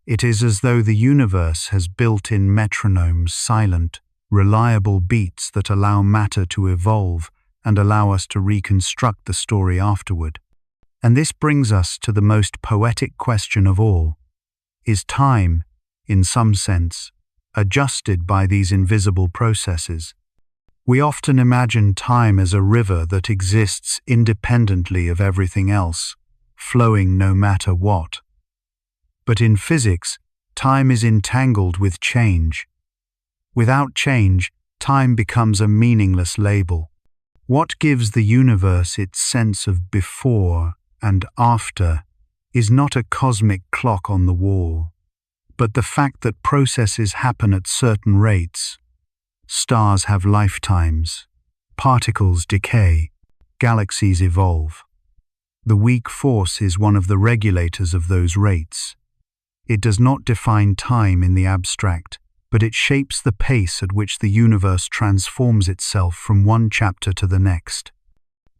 S1: It is as though the universe has built-in metronomes, silent, reliable beats that allow matter to evolve and allow us to reconstruct the story afterward. And this brings us to the most poetic question of all. Is time, in some sense, adjusted by these invisible processes? We often imagine time as a river that exists independently of everything else, flowing no matter what. But in physics, time is entangled with change. Without change, time becomes a meaningless label. What gives the universe its sense of before and after is not a cosmic clock on the wall, but the fact that processes happen at certain rates. Stars have lifetimes, particles decay, galaxies evolve. The weak force is one of the regulators of those rates. It does not define time in the abstract, but it shapes the pace at which the universe transforms itself from one chapter to the next.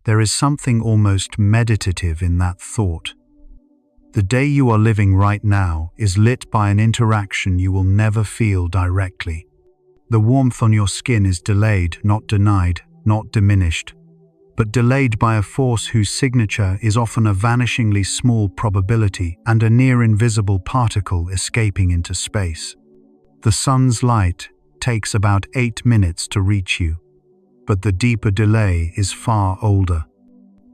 S1: There is something almost meditative in that thought. The day you are living right now is lit by an interaction you will never feel directly. The warmth on your skin is delayed, not denied, not diminished, but delayed by a force whose signature is often a vanishingly small probability and a near-invisible particle escaping into space. The sun's light takes about 8 minutes to reach you, but the deeper delay is far older.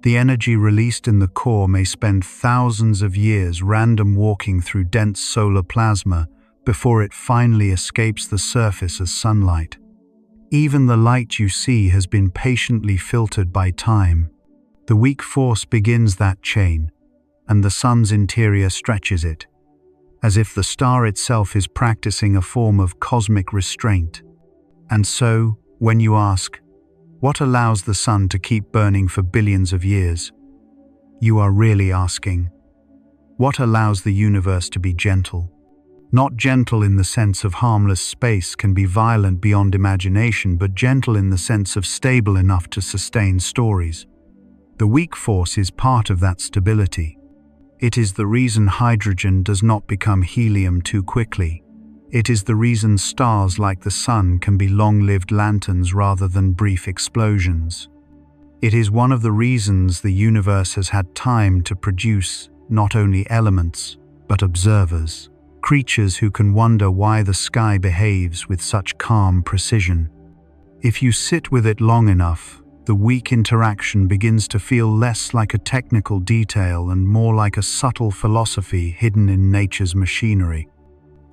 S1: The energy released in the core may spend thousands of years random walking through dense solar plasma before it finally escapes the surface as sunlight. Even the light you see has been patiently filtered by time. The weak force begins that chain, and the sun's interior stretches it, as if the star itself is practicing a form of cosmic restraint. And so, when you ask, what allows the sun to keep burning for billions of years? You are really asking, what allows the universe to be gentle? Not gentle in the sense of harmless space can be violent beyond imagination, but gentle in the sense of stable enough to sustain stories. The weak force is part of that stability. It is the reason hydrogen does not become helium too quickly. It is the reason stars like the sun can be long-lived lanterns rather than brief explosions. It is one of the reasons the universe has had time to produce not only elements, but observers. Creatures who can wonder why the sky behaves with such calm precision. If you sit with it long enough, the weak interaction begins to feel less like a technical detail and more like a subtle philosophy hidden in nature's machinery.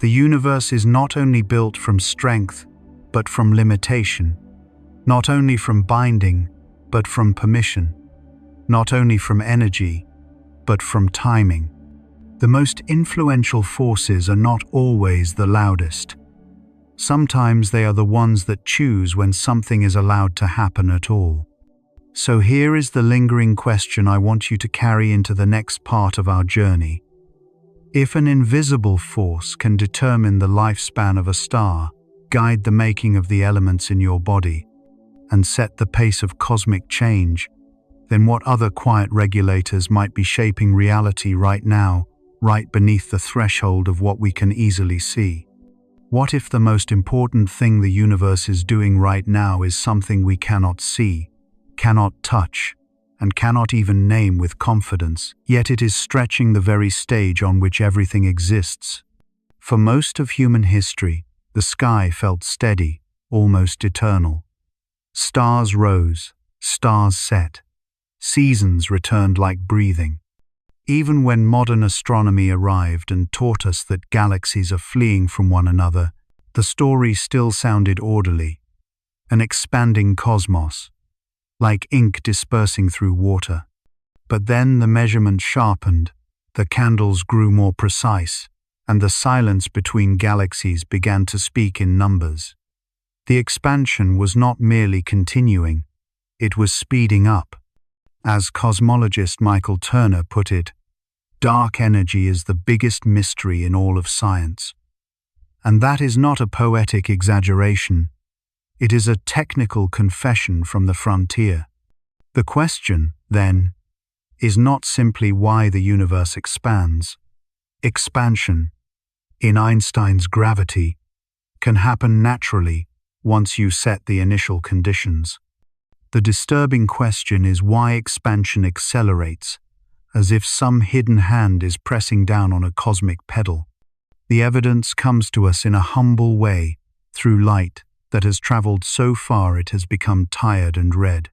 S1: The universe is not only built from strength, but from limitation. Not only from binding, but from permission. Not only from energy, but from timing. The most influential forces are not always the loudest. Sometimes they are the ones that choose when something is allowed to happen at all. So here is the lingering question I want you to carry into the next part of our journey. If an invisible force can determine the lifespan of a star, guide the making of the elements in your body, and set the pace of cosmic change, then what other quiet regulators might be shaping reality right now, right beneath the threshold of what we can easily see? What if the most important thing the universe is doing right now is something we cannot see, cannot touch, and cannot even name with confidence, yet it is stretching the very stage on which everything exists. For most of human history, the sky felt steady, almost eternal. Stars rose, stars set. Seasons returned like breathing. Even when modern astronomy arrived and taught us that galaxies are fleeing from one another, the story still sounded orderly. An expanding cosmos, like ink dispersing through water. But then the measurement sharpened, the candles grew more precise, and the silence between galaxies began to speak in numbers. The expansion was not merely continuing, it was speeding up. As cosmologist Michael Turner put it, dark energy is the biggest mystery in all of science. And that is not a poetic exaggeration. It is a technical confession from the frontier. The question, then, is not simply why the universe expands. Expansion, in Einstein's gravity, can happen naturally once you set the initial conditions. The disturbing question is why expansion accelerates, as if some hidden hand is pressing down on a cosmic pedal. The evidence comes to us in a humble way, through light that has traveled so far it has become tired and red.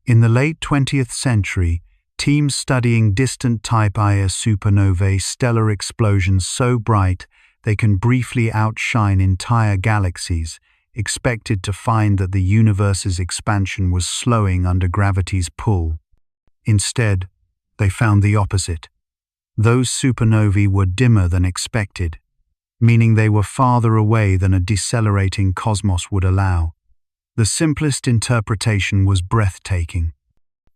S1: In the late 20th century, teams studying distant Type Ia supernovae stellar explosions so bright they can briefly outshine entire galaxies, expected to find that the universe's expansion was slowing under gravity's pull. Instead, they found the opposite. Those supernovae were dimmer than expected, meaning they were farther away than a decelerating cosmos would allow. The simplest interpretation was breathtaking.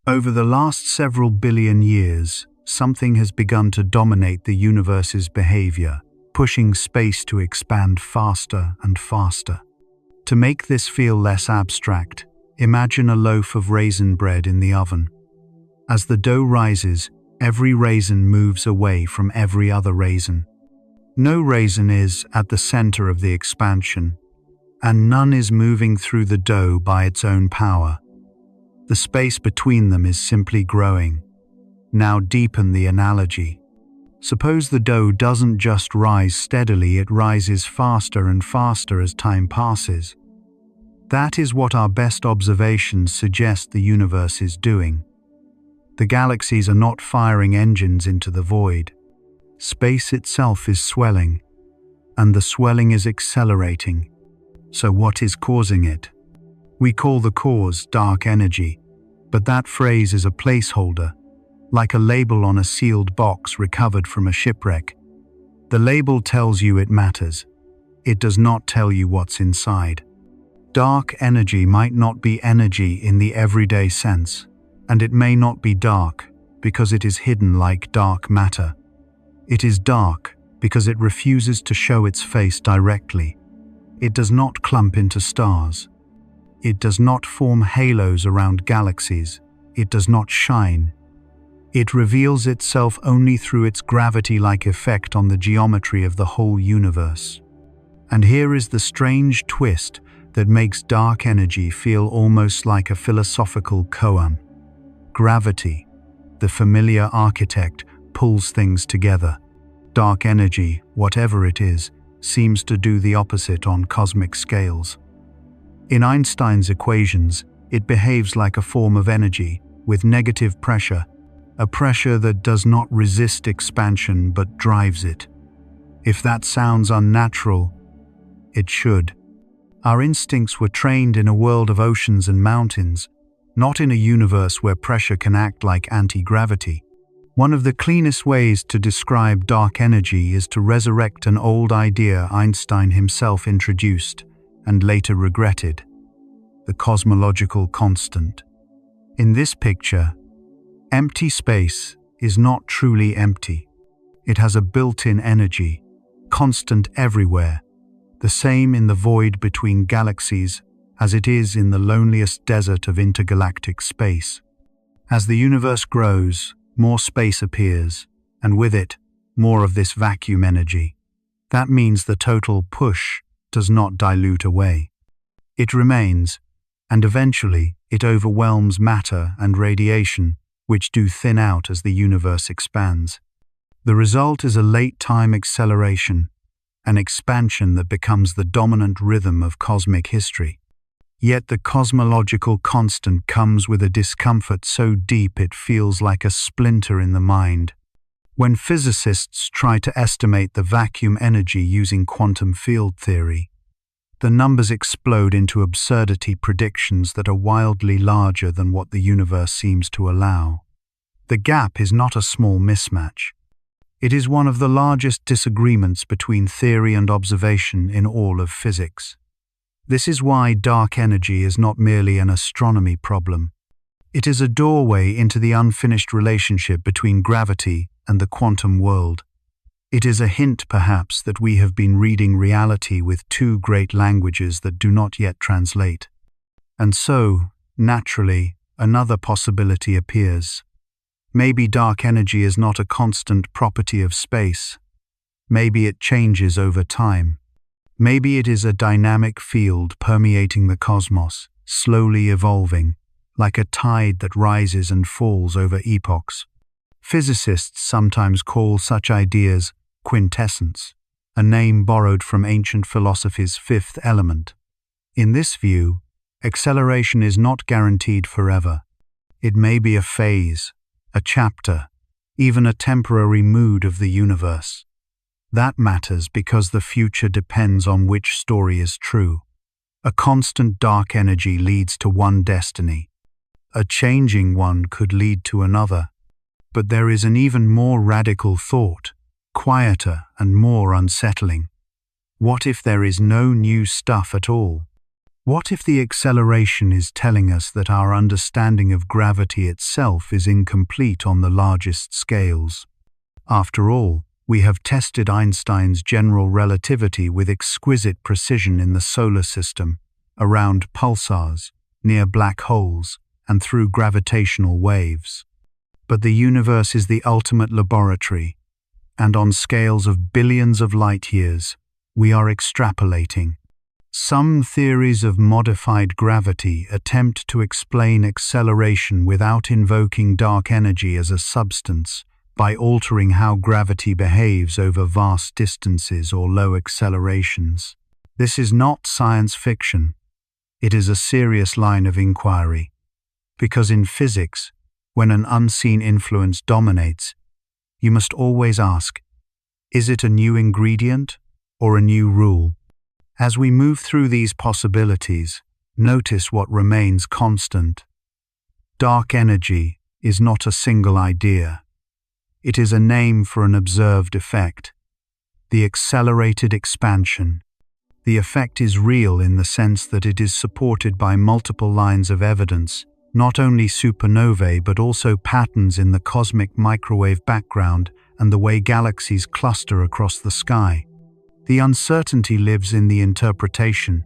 S1: Over the last several billion years, something has begun to dominate the universe's behavior, pushing space to expand faster and faster. To make this feel less abstract, imagine a loaf of raisin bread in the oven. As the dough rises, every raisin moves away from every other raisin. No raisin is at the center of the expansion, and none is moving through the dough by its own power. The space between them is simply growing. Now deepen the analogy. Suppose the dough doesn't just rise steadily, it rises faster and faster as time passes. That is what our best observations suggest the universe is doing. The galaxies are not firing engines into the void. Space itself is swelling, and the swelling is accelerating. So what is causing it? We call the cause dark energy, but that phrase is a placeholder, like a label on a sealed box recovered from a shipwreck. The label tells you it matters. It does not tell you what's inside. Dark energy might not be energy in the everyday sense, and it may not be dark because it is hidden like dark matter. It is dark because it refuses to show its face directly. It does not clump into stars. It does not form halos around galaxies. It does not shine. It reveals itself only through its gravity-like effect on the geometry of the whole universe. And here is the strange twist that makes dark energy feel almost like a philosophical koan. Gravity, the familiar architect, pulls things together. Dark energy, whatever it is, seems to do the opposite on cosmic scales. In Einstein's equations, it behaves like a form of energy, with negative pressure, a pressure that does not resist expansion but drives it. If that sounds unnatural, it should. Our instincts were trained in a world of oceans and mountains, not in a universe where pressure can act like anti-gravity. One of the cleanest ways to describe dark energy is to resurrect an old idea Einstein himself introduced and later regretted: the cosmological constant. In this picture, empty space is not truly empty. It has a built-in energy, constant everywhere, the same in the void between galaxies as it is in the loneliest desert of intergalactic space. As the universe grows, more space appears, and with it, more of this vacuum energy. That means the total push does not dilute away. It remains, and eventually it overwhelms matter and radiation, which do thin out as the universe expands. The result is a late-time acceleration, an expansion that becomes the dominant rhythm of cosmic history. Yet the cosmological constant comes with a discomfort so deep it feels like a splinter in the mind. When physicists try to estimate the vacuum energy using quantum field theory, the numbers explode into absurdity predictions that are wildly larger than what the universe seems to allow. The gap is not a small mismatch. It is one of the largest disagreements between theory and observation in all of physics. This is why dark energy is not merely an astronomy problem. It is a doorway into the unfinished relationship between gravity and the quantum world. It is a hint, perhaps, that we have been reading reality with two great languages that do not yet translate. And so, naturally, another possibility appears. Maybe dark energy is not a constant property of space. Maybe it changes over time. Maybe it is a dynamic field permeating the cosmos, slowly evolving, like a tide that rises and falls over epochs. Physicists sometimes call such ideas quintessence, a name borrowed from ancient philosophy's fifth element. In this view, acceleration is not guaranteed forever. It may be a phase, a chapter, even a temporary mood of the universe. That matters because the future depends on which story is true. A constant dark energy leads to one destiny. A changing one could lead to another. But there is an even more radical thought, quieter and more unsettling. What if there is no new stuff at all? What if the acceleration is telling us that our understanding of gravity itself is incomplete on the largest scales? After all, we have tested Einstein's general relativity with exquisite precision in the solar system, around pulsars, near black holes, and through gravitational waves. But the universe is the ultimate laboratory, and on scales of billions of light-years, we are extrapolating. Some theories of modified gravity attempt to explain acceleration without invoking dark energy as a substance, by altering how gravity behaves over vast distances or low accelerations. This is not science fiction. It is a serious line of inquiry. Because in physics, when an unseen influence dominates, you must always ask, is it a new ingredient or a new rule? As we move through these possibilities, notice what remains constant. Dark energy is not a single idea. It is a name for an observed effect, the accelerated expansion. The effect is real in the sense that it is supported by multiple lines of evidence, not only supernovae but also patterns in the cosmic microwave background and the way galaxies cluster across the sky. The uncertainty lives in the interpretation,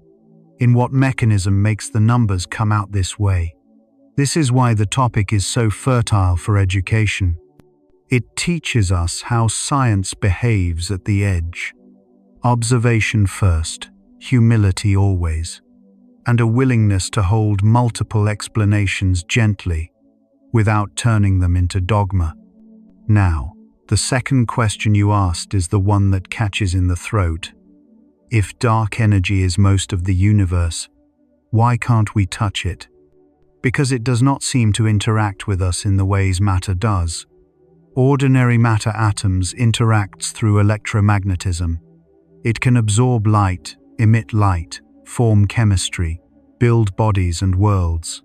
S1: in what mechanism makes the numbers come out this way. This is why the topic is so fertile for education. It teaches us how science behaves at the edge. Observation first, humility always, and a willingness to hold multiple explanations gently, without turning them into dogma. Now, the second question you asked is the one that catches in the throat. If dark energy is most of the universe, why can't we touch it? Because it does not seem to interact with us in the ways matter does. Ordinary matter atoms interacts through electromagnetism. It can absorb light, emit light, form chemistry, build bodies and worlds.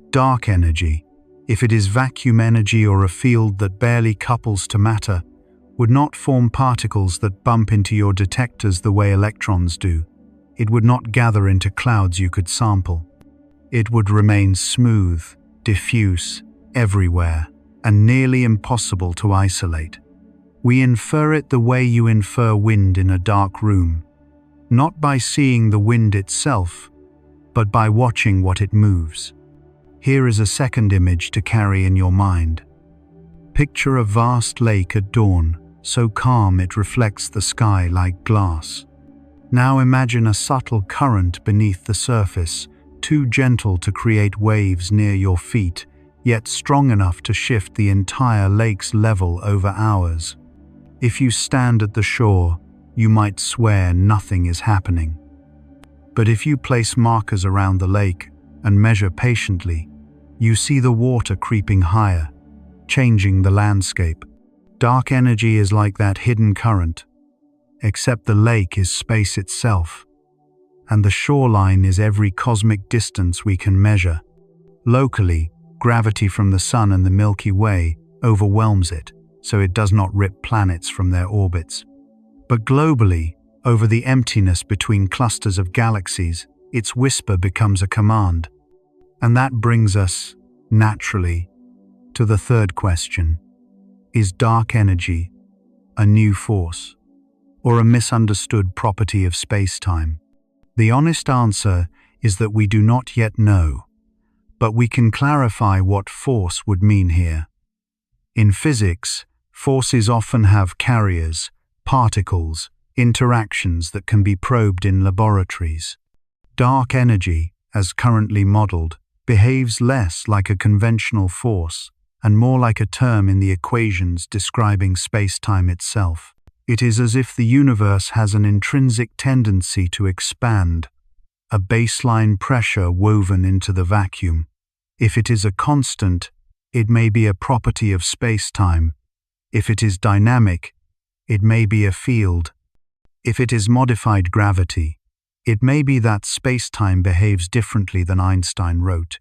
S1: Dark energy, if it is vacuum energy or a field that barely couples to matter, would not form particles that bump into your detectors the way electrons do. It would not gather into clouds you could sample. It would remain smooth, diffuse, everywhere, and nearly impossible to isolate. We infer it the way you infer wind in a dark room, not by seeing the wind itself, but by watching what it moves. Here is a second image to carry in your mind. Picture a vast lake at dawn, so calm it reflects the sky like glass. Now imagine a subtle current beneath the surface, too gentle to create waves near your feet, yet strong enough to shift the entire lake's level over hours. If you stand at the shore, you might swear nothing is happening. But if you place markers around the lake and measure patiently, you see the water creeping higher, changing the landscape. Dark energy is like that hidden current, except the lake is space itself, and the shoreline is every cosmic distance we can measure. Locally, gravity from the Sun and the Milky Way overwhelms it, so it does not rip planets from their orbits. But globally, over the emptiness between clusters of galaxies, its whisper becomes a command. And that brings us, naturally, to the third question. Is dark energy a new force, or a misunderstood property of space-time? The honest answer is that we do not yet know, but we can clarify what force would mean here. In physics, forces often have carriers, particles, interactions that can be probed in laboratories. Dark energy, as currently modeled, behaves less like a conventional force and more like a term in the equations describing space-time itself. It is as if the universe has an intrinsic tendency to expand, a baseline pressure woven into the vacuum. If it is a constant, it may be a property of space-time. If it is dynamic, it may be a field. If it is modified gravity, it may be that space-time behaves differently than Einstein wrote,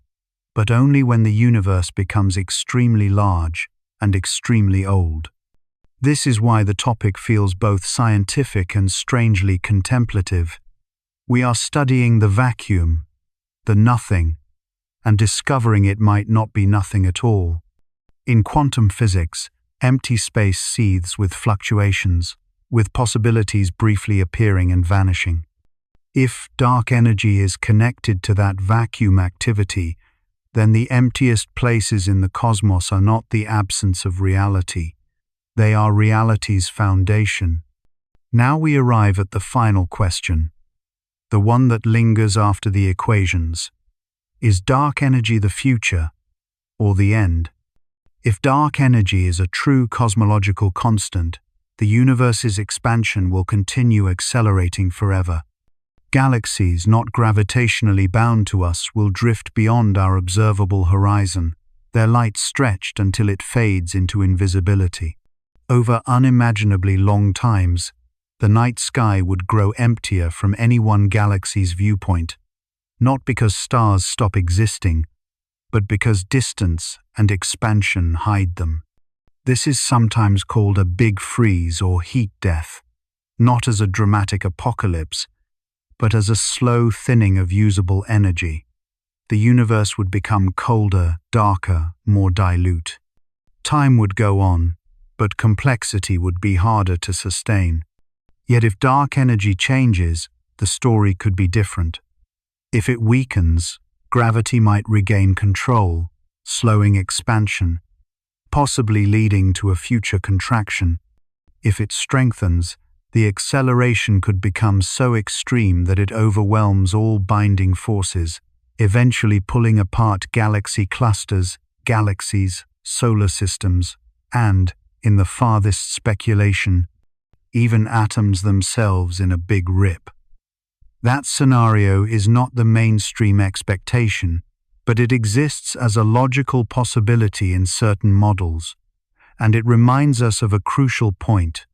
S1: but only when the universe becomes extremely large and extremely old. This is why the topic feels both scientific and strangely contemplative. We are studying the vacuum, the nothing, and discovering it might not be nothing at all. In quantum physics, empty space seethes with fluctuations, with possibilities briefly appearing and vanishing. If dark energy is connected to that vacuum activity, then the emptiest places in the cosmos are not the absence of reality. They are reality's foundation. Now we arrive at the final question, the one that lingers after the equations. Is dark energy the future or the end? If dark energy is a true cosmological constant, the universe's expansion will continue accelerating forever. Galaxies not gravitationally bound to us will drift beyond our observable horizon, their light stretched until it fades into invisibility. Over unimaginably long times, the night sky would grow emptier from any one galaxy's viewpoint, not because stars stop existing, but because distance and expansion hide them. This is sometimes called a big freeze or heat death, not as a dramatic apocalypse, but as a slow thinning of usable energy. The universe would become colder, darker, more dilute. Time would go on, but complexity would be harder to sustain. Yet if dark energy changes, the story could be different. If it weakens, gravity might regain control, slowing expansion, possibly leading to a future contraction. If it strengthens, the acceleration could become so extreme that it overwhelms all binding forces, eventually pulling apart galaxy clusters, galaxies, solar systems, and, in the farthest speculation, even atoms themselves in a big rip. That scenario is not the mainstream expectation, but it exists as a logical possibility in certain models, and it reminds us of a crucial point.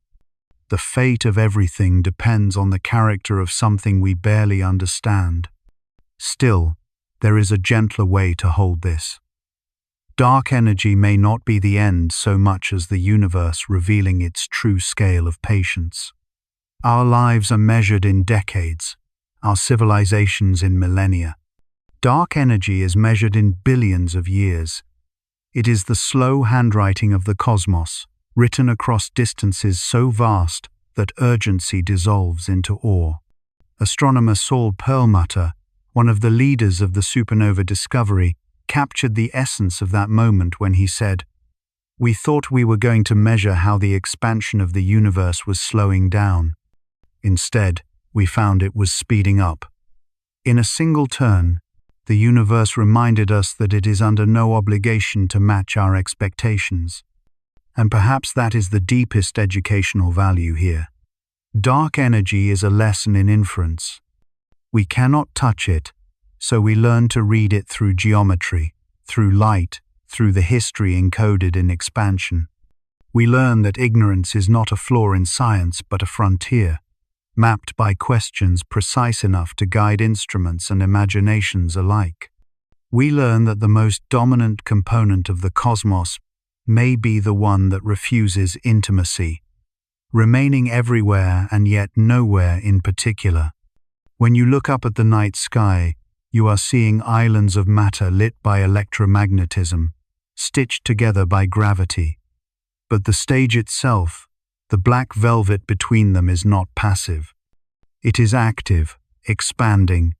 S1: The fate of everything depends on the character of something we barely understand. Still, there is a gentler way to hold this. Dark energy may not be the end so much as the universe revealing its true scale of patience. Our lives are measured in decades, our civilizations in millennia. Dark energy is measured in billions of years. It is the slow handwriting of the cosmos, written across distances so vast that urgency dissolves into awe. Astronomer Saul Perlmutter, one of the leaders of the supernova discovery, captured the essence of that moment when he said, "We thought we were going to measure how the expansion of the universe was slowing down. Instead, we found it was speeding up. In a single turn, The universe reminded us that it is under no obligation to match our expectations. And perhaps that is the deepest educational value here. Dark energy is a lesson in inference. We cannot touch it, so we learn to read it through geometry, through light, through the history encoded in expansion. We learn that ignorance is not a flaw in science but a frontier, mapped by questions precise enough to guide instruments and imaginations alike. We learn that the most dominant component of the cosmos may be the one that refuses intimacy, remaining everywhere and yet nowhere in particular. When you look up at the night sky, you are seeing islands of matter lit by electromagnetism, stitched together by gravity. But the stage itself, the black velvet between them, is not passive. It is active, expanding,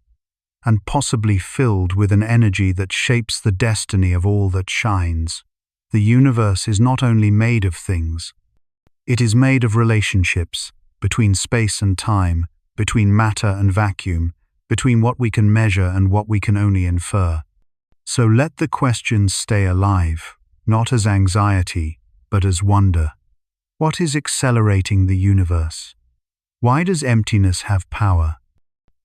S1: and possibly filled with an energy that shapes the destiny of all that shines. The universe is not only made of things, it is made of relationships between space and time, between matter and vacuum, between what we can measure and what we can only infer. So let the questions stay alive, not as anxiety, but as wonder. What is accelerating the universe? Why does emptiness have power?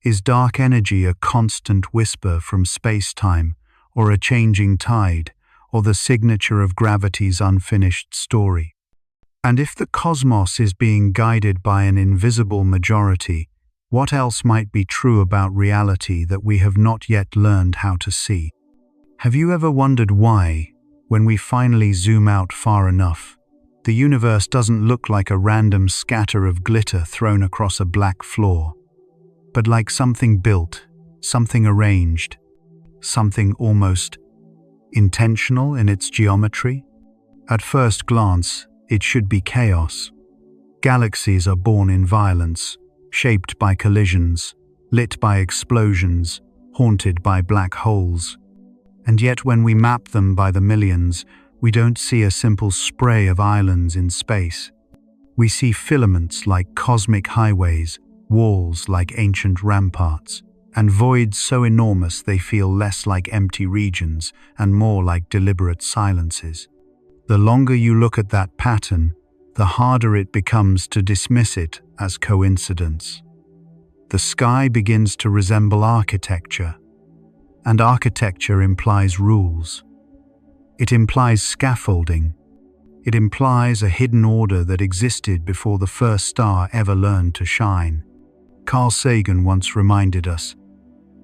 S1: Is dark energy a constant whisper from space-time, or a changing tide, or the signature of gravity's unfinished story? And if the cosmos is being guided by an invisible majority, what else might be true about reality that we have not yet learned how to see? Have you ever wondered why, when we finally zoom out far enough, the universe doesn't look like a random scatter of glitter thrown across a black floor, but like something built, something arranged, something almost intentional in its geometry? At first glance, it should be chaos. Galaxies are born in violence, shaped by collisions, lit by explosions, haunted by black holes. And yet when we map them by the millions, we don't see a simple spray of islands in space. We see filaments like cosmic highways, walls like ancient ramparts, and voids so enormous they feel less like empty regions and more like deliberate silences. The longer you look at that pattern, the harder it becomes to dismiss it as coincidence. The sky begins to resemble architecture, and architecture implies rules. It implies scaffolding. It implies a hidden order that existed before the first star ever learned to shine. Carl Sagan once reminded us,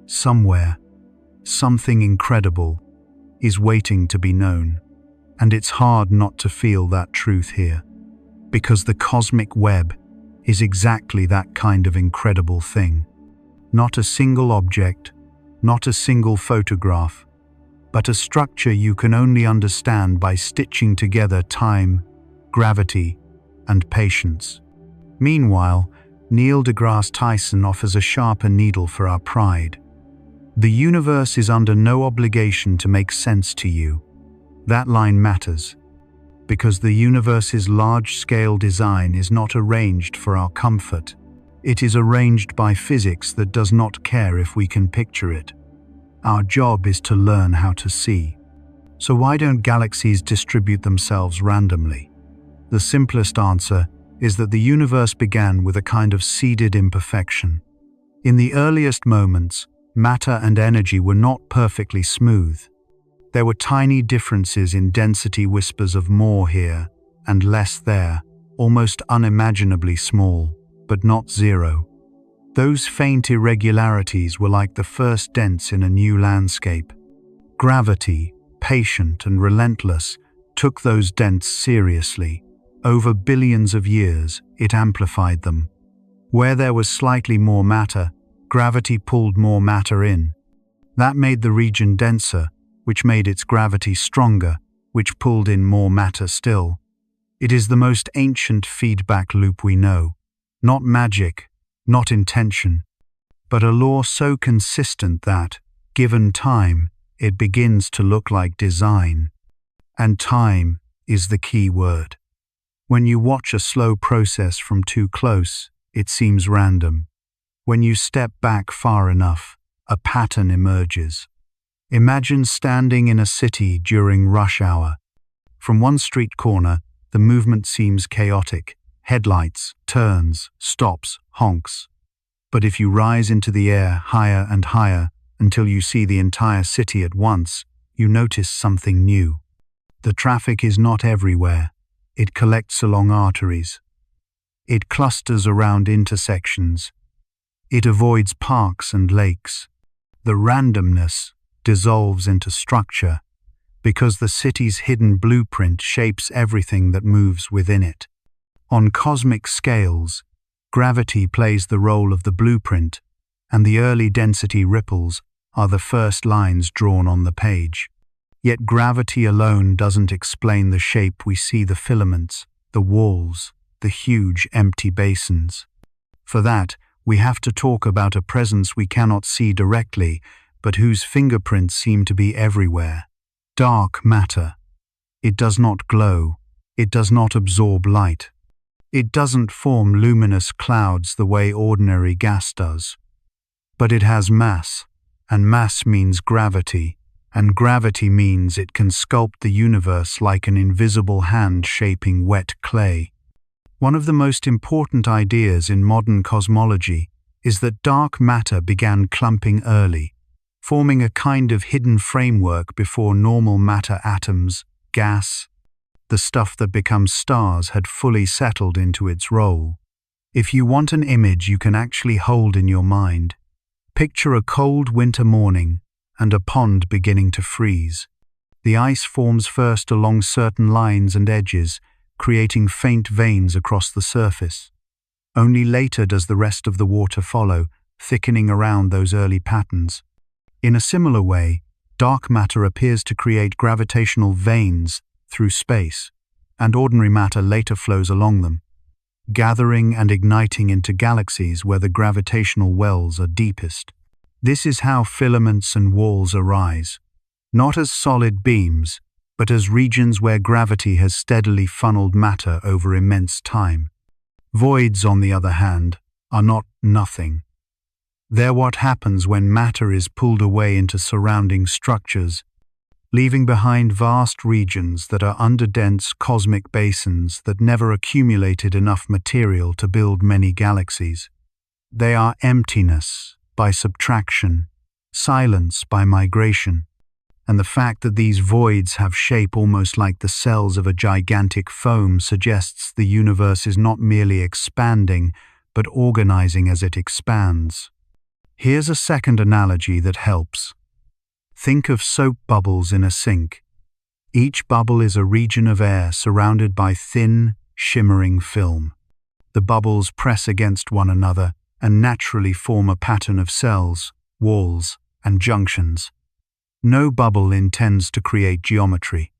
S1: somewhere, something incredible is waiting to be known, and it's hard not to feel that truth here. Because the cosmic web is exactly that kind of incredible thing. Not a single object, not a single photograph, but a structure you can only understand by stitching together time, gravity, and patience. Meanwhile, Neil deGrasse Tyson offers a sharper needle for our pride. The universe is under no obligation to make sense to you. That line matters, because the universe's large-scale design is not arranged for our comfort. It is arranged by physics that does not care if we can picture it. Our job is to learn how to see. So why don't galaxies distribute themselves randomly? The simplest answer is that the universe began with a kind of seeded imperfection. In the earliest moments, matter and energy were not perfectly smooth. There were tiny differences in density, whispers of more here and less there, almost unimaginably small, but not zero. Those faint irregularities were like the first dents in a new landscape. Gravity, patient and relentless, took those dents seriously. Over billions of years, it amplified them. Where there was slightly more matter, gravity pulled more matter in. That made the region denser, which made its gravity stronger, which pulled in more matter still. It is the most ancient feedback loop we know. Not magic, not intention, but a law so consistent that, given time, it begins to look like design. And time is the key word. When you watch a slow process from too close, it seems random. When you step back far enough, a pattern emerges. Imagine standing in a city during rush hour. From one street corner, the movement seems chaotic. Headlights, turns, stops, honks. But if you rise into the air higher and higher until you see the entire city at once, you notice something new. The traffic is not everywhere. It collects along arteries. It clusters around intersections. It avoids parks and lakes. The randomness dissolves into structure because the city's hidden blueprint shapes everything that moves within it. On cosmic scales, gravity plays the role of the blueprint, and the early density ripples are the first lines drawn on the page. Yet gravity alone doesn't explain the shape we see: the filaments, the walls, the huge empty basins. For that, we have to talk about a presence we cannot see directly, but whose fingerprints seem to be everywhere. Dark matter. It does not glow. It does not absorb light. It doesn't form luminous clouds the way ordinary gas does. But it has mass, and mass means gravity, and gravity means it can sculpt the universe like an invisible hand shaping wet clay. One of the most important ideas in modern cosmology is that dark matter began clumping early, forming a kind of hidden framework before normal matter atoms, gas, the stuff that becomes stars, had fully settled into its role. If you want an image you can actually hold in your mind, picture a cold winter morning and a pond beginning to freeze. The ice forms first along certain lines and edges, creating faint veins across the surface. Only later does the rest of the water follow, thickening around those early patterns. In a similar way, dark matter appears to create gravitational veins through space, and ordinary matter later flows along them, gathering and igniting into galaxies where the gravitational wells are deepest. This is how filaments and walls arise, not as solid beams, but as regions where gravity has steadily funneled matter over immense time. Voids, on the other hand, are not nothing. They're what happens when matter is pulled away into surrounding structures, leaving behind vast regions that are under dense cosmic basins that never accumulated enough material to build many galaxies. They are emptiness by subtraction, silence by migration, and the fact that these voids have shape almost like the cells of a gigantic foam suggests the universe is not merely expanding, but organizing as it expands. Here's a second analogy that helps. Think of soap bubbles in a sink. Each bubble is a region of air surrounded by thin, shimmering film. The bubbles press against one another and naturally form a pattern of cells, walls, and junctions. No bubble intends to create geometry.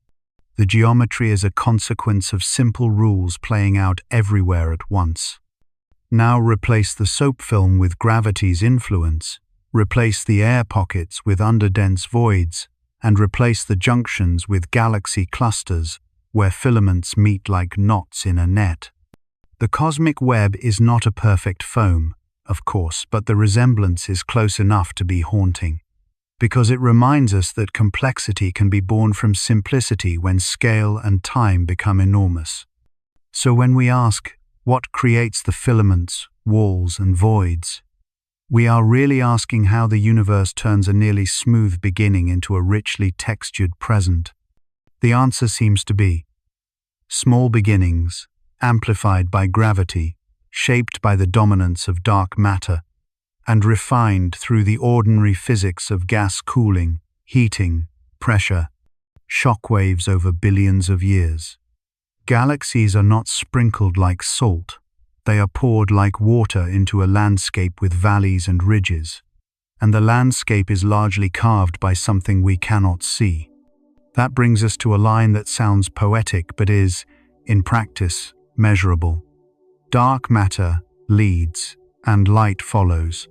S1: The geometry is a consequence of simple rules playing out everywhere at once. Now replace the soap film with gravity's influence. Replace the air pockets with underdense voids, and replace the junctions with galaxy clusters where filaments meet like knots in a net. The cosmic web is not a perfect foam, of course, but the resemblance is close enough to be haunting, because it reminds us that complexity can be born from simplicity when scale and time become enormous. So when we ask, what creates the filaments, walls, and voids, we are really asking how the universe turns a nearly smooth beginning into a richly textured present. The answer seems to be small beginnings, amplified by gravity, shaped by the dominance of dark matter, and refined through the ordinary physics of gas cooling, heating, pressure, shock waves over billions of years. Galaxies are not sprinkled like salt. They are poured like water into a landscape with valleys and ridges, and the landscape is largely carved by something we cannot see. That brings us to a line that sounds poetic but is, in practice, measurable. Dark matter leads, and light follows.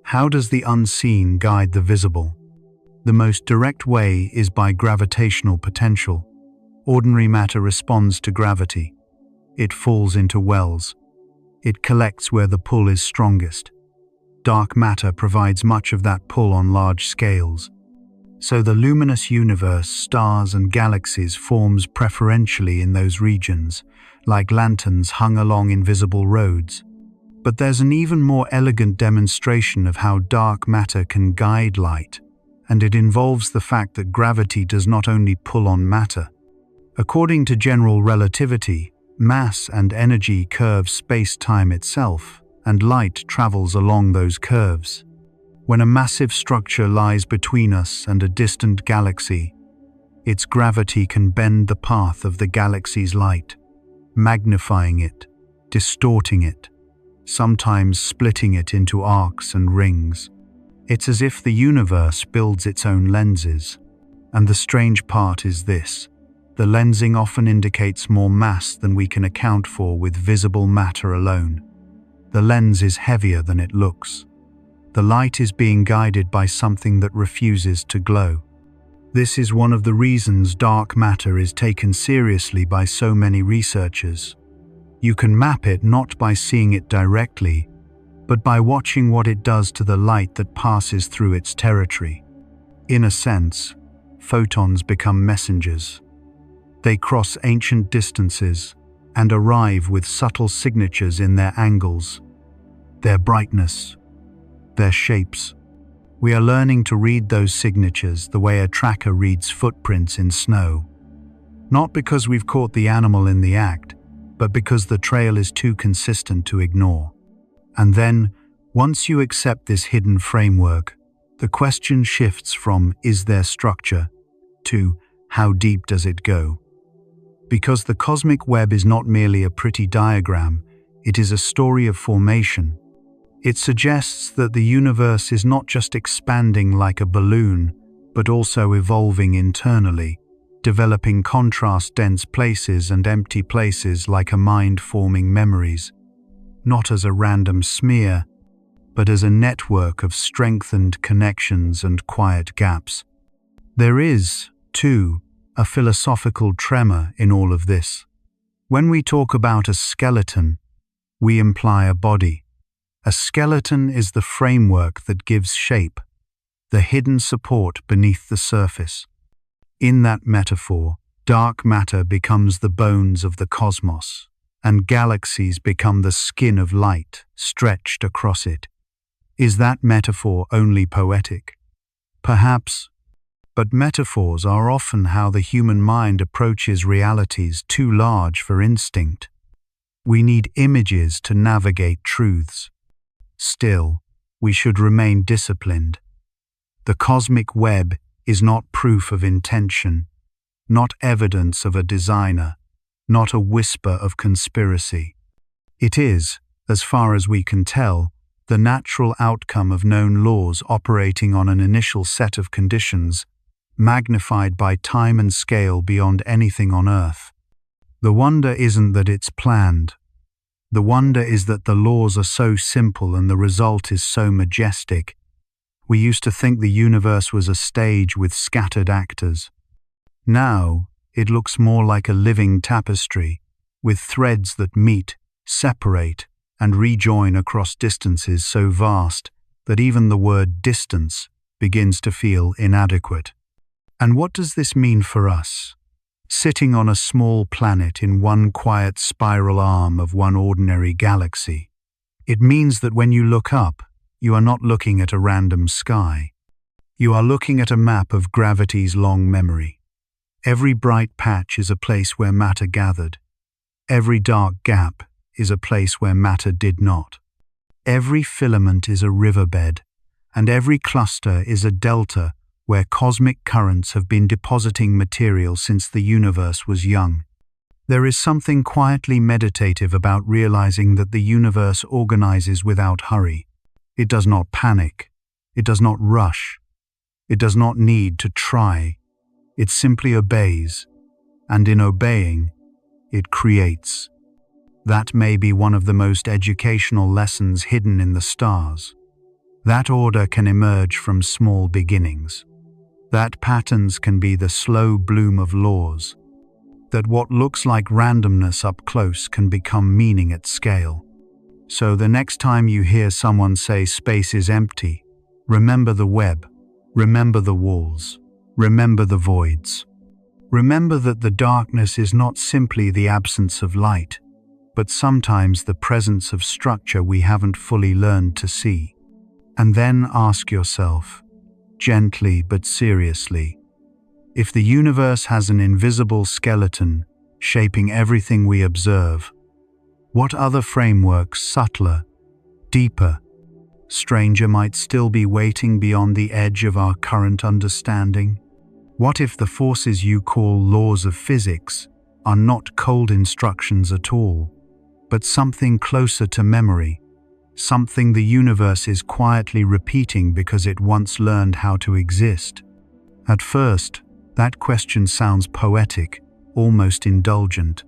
S1: How does the unseen guide the visible? The most direct way is by gravitational potential. Ordinary matter responds to gravity. It falls into wells. It collects where the pull is strongest. Dark matter provides much of that pull on large scales. So the luminous universe, stars and galaxies forms preferentially in those regions, like lanterns hung along invisible roads. But there's an even more elegant demonstration of how dark matter can guide light, and it involves the fact that gravity does not only pull on matter. According to general relativity, mass and energy curve space-time itself, and light travels along those curves. When a massive structure lies between us and a distant galaxy, its gravity can bend the path of the galaxy's light, magnifying it, distorting it, sometimes splitting it into arcs and rings. It's as if the universe builds its own lenses. And the strange part is this: the lensing often indicates more mass than we can account for with visible matter alone. The lens is heavier than it looks. The light is being guided by something that refuses to glow. This is one of the reasons dark matter is taken seriously by so many researchers. You can map it not by seeing it directly, but by watching what it does to the light that passes through its territory. In a sense, photons become messengers. They cross ancient distances and arrive with subtle signatures in their angles, their brightness, their shapes. We are learning to read those signatures the way a tracker reads footprints in snow. Not because we've caught the animal in the act, but because the trail is too consistent to ignore. And then, once you accept this hidden framework, the question shifts from "is there structure?" to "how deep does it go?" Because the cosmic web is not merely a pretty diagram, it is a story of formation. It suggests that the universe is not just expanding like a balloon, but also evolving internally, developing contrast-dense places and empty places like a mind forming memories, not as a random smear, but as a network of strengthened connections and quiet gaps. There is, too, a philosophical tremor in all of this. When we talk about a skeleton, we imply a body. A skeleton is the framework that gives shape, the hidden support beneath the surface. In that metaphor, dark matter becomes the bones of the cosmos, and galaxies become the skin of light stretched across it. Is that metaphor only poetic? Perhaps, but metaphors are often how the human mind approaches realities too large for instinct. We need images to navigate truths. Still, we should remain disciplined. The cosmic web is not proof of intention, not evidence of a designer, not a whisper of conspiracy. It is, as far as we can tell, the natural outcome of known laws operating on an initial set of conditions, magnified by time and scale beyond anything on Earth. The wonder isn't that it's planned. The wonder is that the laws are so simple and the result is so majestic. We used to think the universe was a stage with scattered actors. Now, it looks more like a living tapestry, with threads that meet, separate, and rejoin across distances so vast that even the word distance begins to feel inadequate. And what does this mean for us? Sitting on a small planet in one quiet spiral arm of one ordinary galaxy. It means that when you look up, you are not looking at a random sky. You are looking at a map of gravity's long memory. Every bright patch is a place where matter gathered. Every dark gap is a place where matter did not. Every filament is a riverbed, and every cluster is a delta where cosmic currents have been depositing material since the universe was young. There is something quietly meditative about realizing that the universe organizes without hurry. It does not panic. It does not rush. It does not need to try. It simply obeys, and in obeying, it creates. That may be one of the most educational lessons hidden in the stars. That order can emerge from small beginnings. That patterns can be the slow bloom of laws. That what looks like randomness up close can become meaning at scale. So the next time you hear someone say space is empty, remember the web, remember the walls, Remember the voids. Remember that the darkness is not simply the absence of light, but sometimes the presence of structure we haven't fully learned to see. And then ask yourself, gently but seriously, if the universe has an invisible skeleton shaping everything we observe, what other frameworks, subtler, deeper, stranger, might still be waiting beyond the edge of our current understanding? What if the forces you call laws of physics are not cold instructions at all, but something closer to memory, something the universe is quietly repeating because it once learned how to exist? At first, that question sounds poetic, almost indulgent.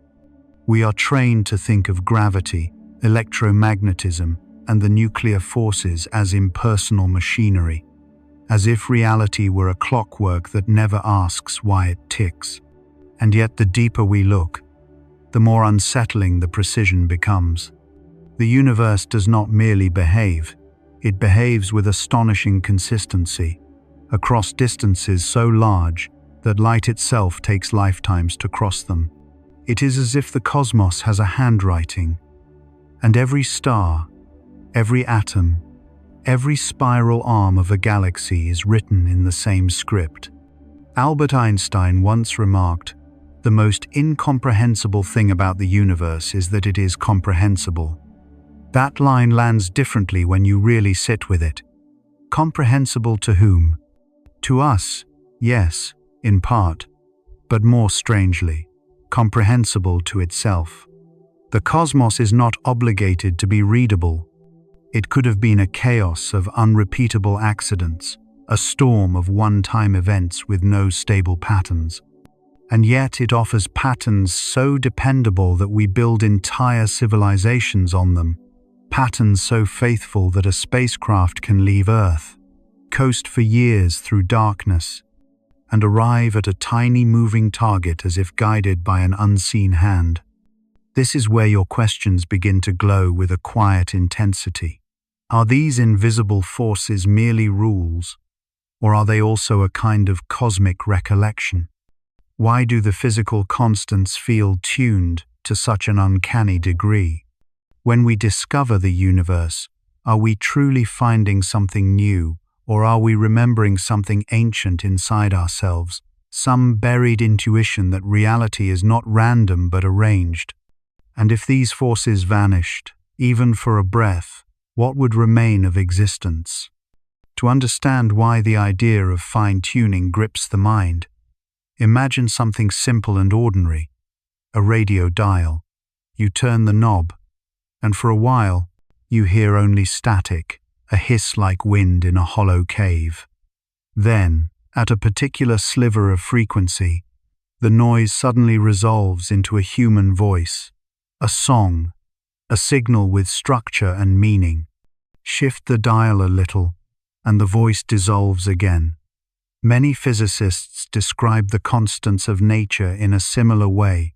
S1: We are trained to think of gravity, electromagnetism, and the nuclear forces as impersonal machinery, as if reality were a clockwork that never asks why it ticks. And yet the deeper we look, the more unsettling the precision becomes. The universe does not merely behave, it behaves with astonishing consistency, across distances so large that light itself takes lifetimes to cross them. It is as if the cosmos has a handwriting, and every star, every atom, every spiral arm of a galaxy is written in the same script. Albert Einstein once remarked, "The most incomprehensible thing about the universe is that it is comprehensible." That line lands differently when you really sit with it. Comprehensible to whom? To us, yes, in part, but more strangely, comprehensible to itself. The cosmos is not obligated to be readable. It could have been a chaos of unrepeatable accidents, a storm of one-time events with no stable patterns. And yet it offers patterns so dependable that we build entire civilizations on them, patterns so faithful that a spacecraft can leave Earth, coast for years through darkness, and arrive at a tiny moving target as if guided by an unseen hand. This is where your questions begin to glow with a quiet intensity. Are these invisible forces merely rules, or are they also a kind of cosmic recollection? Why do the physical constants feel tuned to such an uncanny degree? When we discover the universe, are we truly finding something new, or are we remembering something ancient inside ourselves, some buried intuition that reality is not random but arranged? And if these forces vanished, even for a breath, what would remain of existence? To understand why the idea of fine-tuning grips the mind, imagine something simple and ordinary, a radio dial. You turn the knob, and for a while, you hear only static, a hiss like wind in a hollow cave. Then, at a particular sliver of frequency, the noise suddenly resolves into a human voice, a song, a signal with structure and meaning. Shift the dial a little, and the voice dissolves again. Many physicists describe the constants of nature in a similar way,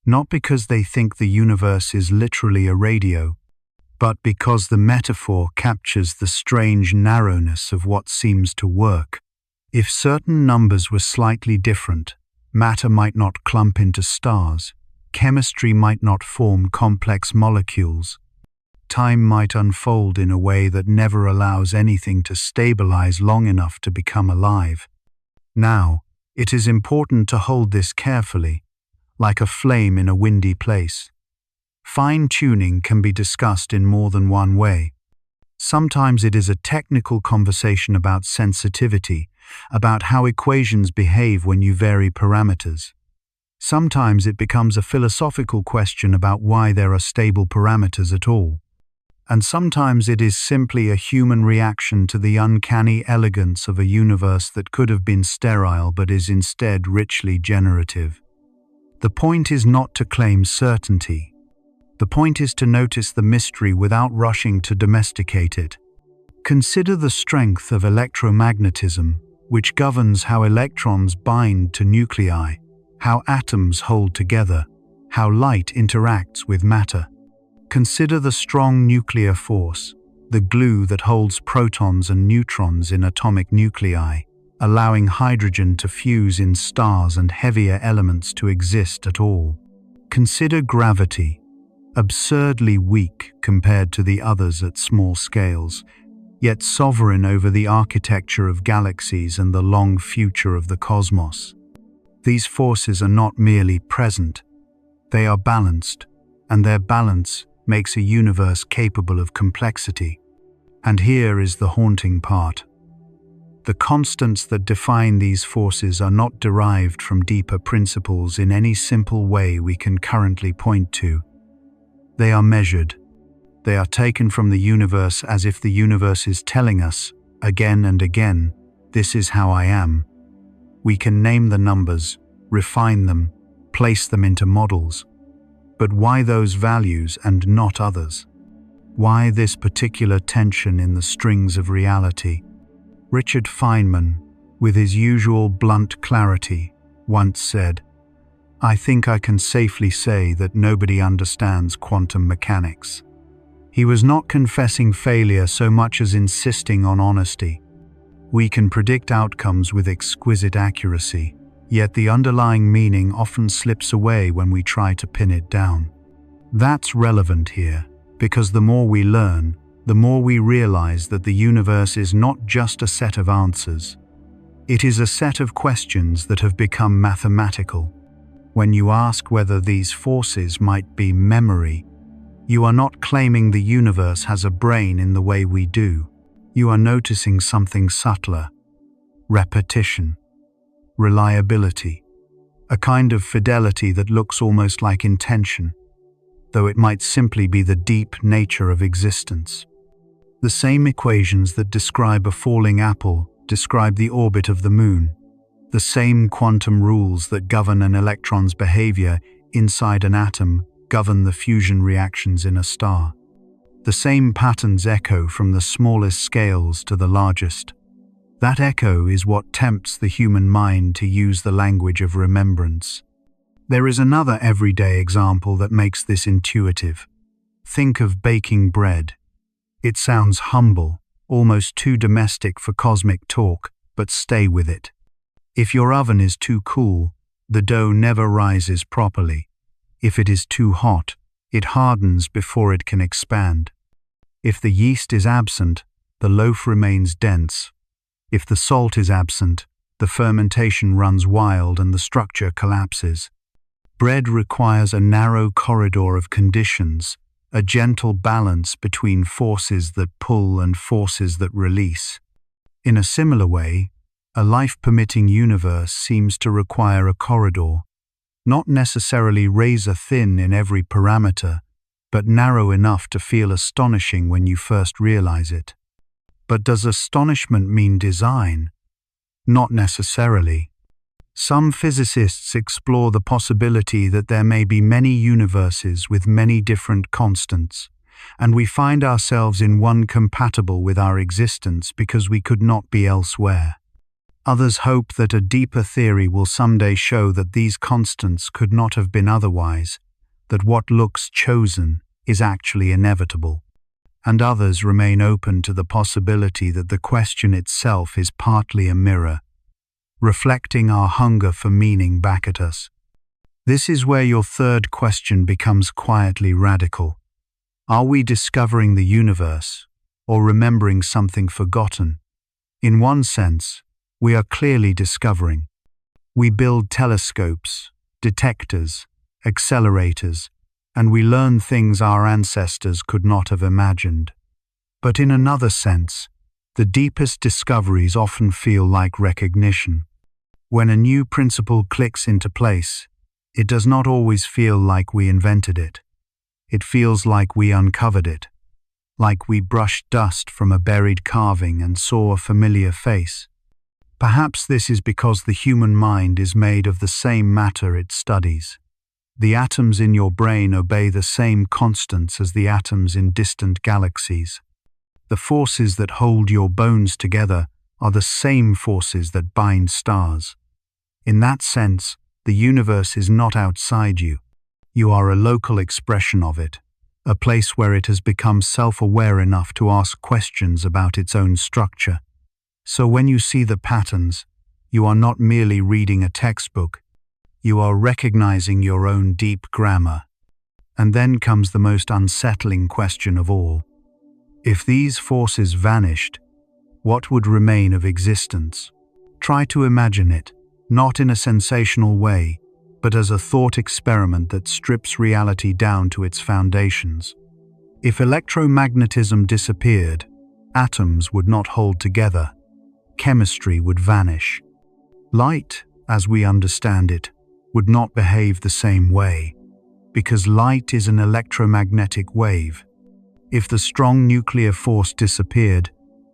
S1: not because they think the universe is literally a radio, but because the metaphor captures the strange narrowness of what seems to work. If certain numbers were slightly different, matter might not clump into stars, chemistry might not form complex molecules, time might unfold in a way that never allows anything to stabilize long enough to become alive. Now, it is important to hold this carefully, like a flame in a windy place. Fine-tuning can be discussed in more than one way. Sometimes it is a technical conversation about sensitivity, about how equations behave when you vary parameters. Sometimes it becomes a philosophical question about why there are stable parameters at all. And sometimes it is simply a human reaction to the uncanny elegance of a universe that could have been sterile but is instead richly generative. The point is not to claim certainty. The point is to notice the mystery without rushing to domesticate it. Consider the strength of electromagnetism, which governs how electrons bind to nuclei, how atoms hold together, how light interacts with matter. Consider the strong nuclear force, the glue that holds protons and neutrons in atomic nuclei, allowing hydrogen to fuse in stars and heavier elements to exist at all. Consider gravity, absurdly weak compared to the others at small scales, yet sovereign over the architecture of galaxies and the long future of the cosmos. These forces are not merely present, they are balanced, and their balance makes a universe capable of complexity. And here is the haunting part. The constants that define these forces are not derived from deeper principles in any simple way we can currently point to. They are measured. They are taken from the universe as if the universe is telling us, again and again, this is how I am. We can name the numbers, refine them, place them into models. But why those values and not others? Why this particular tension in the strings of reality? Richard Feynman, with his usual blunt clarity, once said, "I think I can safely say that nobody understands quantum mechanics." He was not confessing failure so much as insisting on honesty. We can predict outcomes with exquisite accuracy, yet the underlying meaning often slips away when we try to pin it down. That's relevant here, because the more we learn, the more we realize that the universe is not just a set of answers. It is a set of questions that have become mathematical. When you ask whether these forces might be memory, you are not claiming the universe has a brain in the way we do. You are noticing something subtler: repetition, reliability, a kind of fidelity that looks almost like intention, though it might simply be the deep nature of existence. The same equations that describe a falling apple describe the orbit of the moon. The same quantum rules that govern an electron's behavior inside an atom govern the fusion reactions in a star. The same patterns echo from the smallest scales to the largest. That echo is what tempts the human mind to use the language of remembrance. There is another everyday example that makes this intuitive. Think of baking bread. It sounds humble, almost too domestic for cosmic talk, but stay with it. If your oven is too cool, the dough never rises properly. If it is too hot, it hardens before it can expand. If the yeast is absent, the loaf remains dense. If the salt is absent, the fermentation runs wild and the structure collapses. Bread requires a narrow corridor of conditions, a gentle balance between forces that pull and forces that release. In a similar way, a life-permitting universe seems to require a corridor, not necessarily razor-thin in every parameter, but narrow enough to feel astonishing when you first realize it. But does astonishment mean design? Not necessarily. Some physicists explore the possibility that there may be many universes with many different constants, and we find ourselves in one compatible with our existence because we could not be elsewhere. Others hope that a deeper theory will someday show that these constants could not have been otherwise, that what looks chosen is actually inevitable. And others remain open to the possibility that the question itself is partly a mirror, reflecting our hunger for meaning back at us. This is where your third question becomes quietly radical. Are we discovering the universe, or remembering something forgotten? In one sense, we are clearly discovering. We build telescopes, detectors, accelerators, and we learn things our ancestors could not have imagined. But in another sense, the deepest discoveries often feel like recognition. When a new principle clicks into place, it does not always feel like we invented it. It feels like we uncovered it, like we brushed dust from a buried carving and saw a familiar face. Perhaps this is because the human mind is made of the same matter it studies. The atoms in your brain obey the same constants as the atoms in distant galaxies. The forces that hold your bones together are the same forces that bind stars. In that sense, the universe is not outside you. You are a local expression of it, a place where it has become self-aware enough to ask questions about its own structure. So when you see the patterns, You are not merely reading a textbook, you are recognizing your own deep grammar. And then comes the most unsettling question of all. If these forces vanished, what would remain of existence? Try to imagine it, not in a sensational way, but as a thought experiment that strips reality down to its foundations. If electromagnetism disappeared, atoms would not hold together. Chemistry would vanish. Light, as we understand it, would not behave the same way, because light is an electromagnetic wave. If the strong nuclear force disappeared,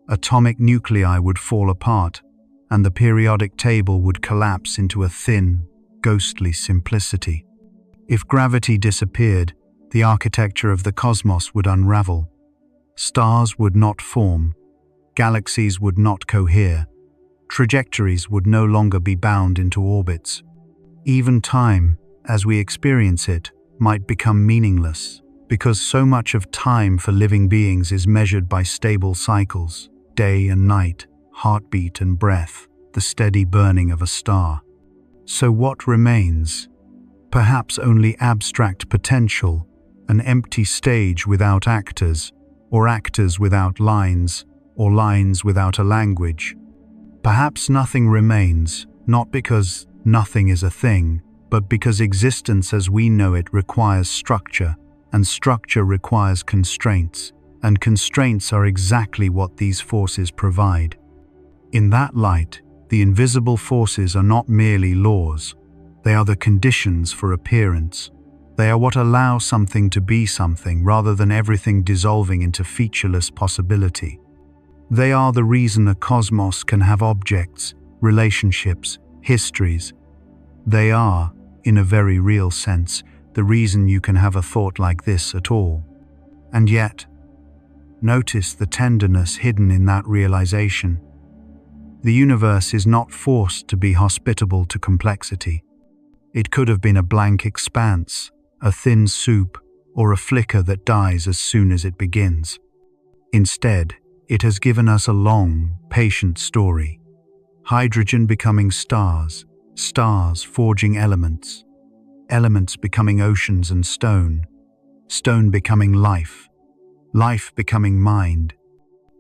S1: atomic nuclei would fall apart, and the periodic table would collapse into a thin, ghostly simplicity. If gravity disappeared, the architecture of the cosmos would unravel. Stars would not form, galaxies would not cohere, trajectories would no longer be bound into orbits. Even time, as we experience it, might become meaningless, because so much of time for living beings is measured by stable cycles, day and night, heartbeat and breath, the steady burning of a star. So what remains? Perhaps only abstract potential, an empty stage without actors, or actors without lines, or lines without a language. Perhaps nothing remains, not because nothing is a thing, but because existence as we know it requires structure, and structure requires constraints, and constraints are exactly what these forces provide. In that light, the invisible forces are not merely laws, they are the conditions for appearance. They are what allow something to be something rather than everything dissolving into featureless possibility. They are the reason a cosmos can have objects, relationships, histories. They are, in a very real sense, the reason you can have a thought like this at all. And yet, notice the tenderness hidden in that realization. The universe is not forced to be hospitable to complexity. It could have been a blank expanse, a thin soup, or a flicker that dies as soon as it begins. Instead, it has given us a long, patient story. Hydrogen becoming stars, stars forging elements, elements becoming oceans and stone, stone becoming life, life becoming mind,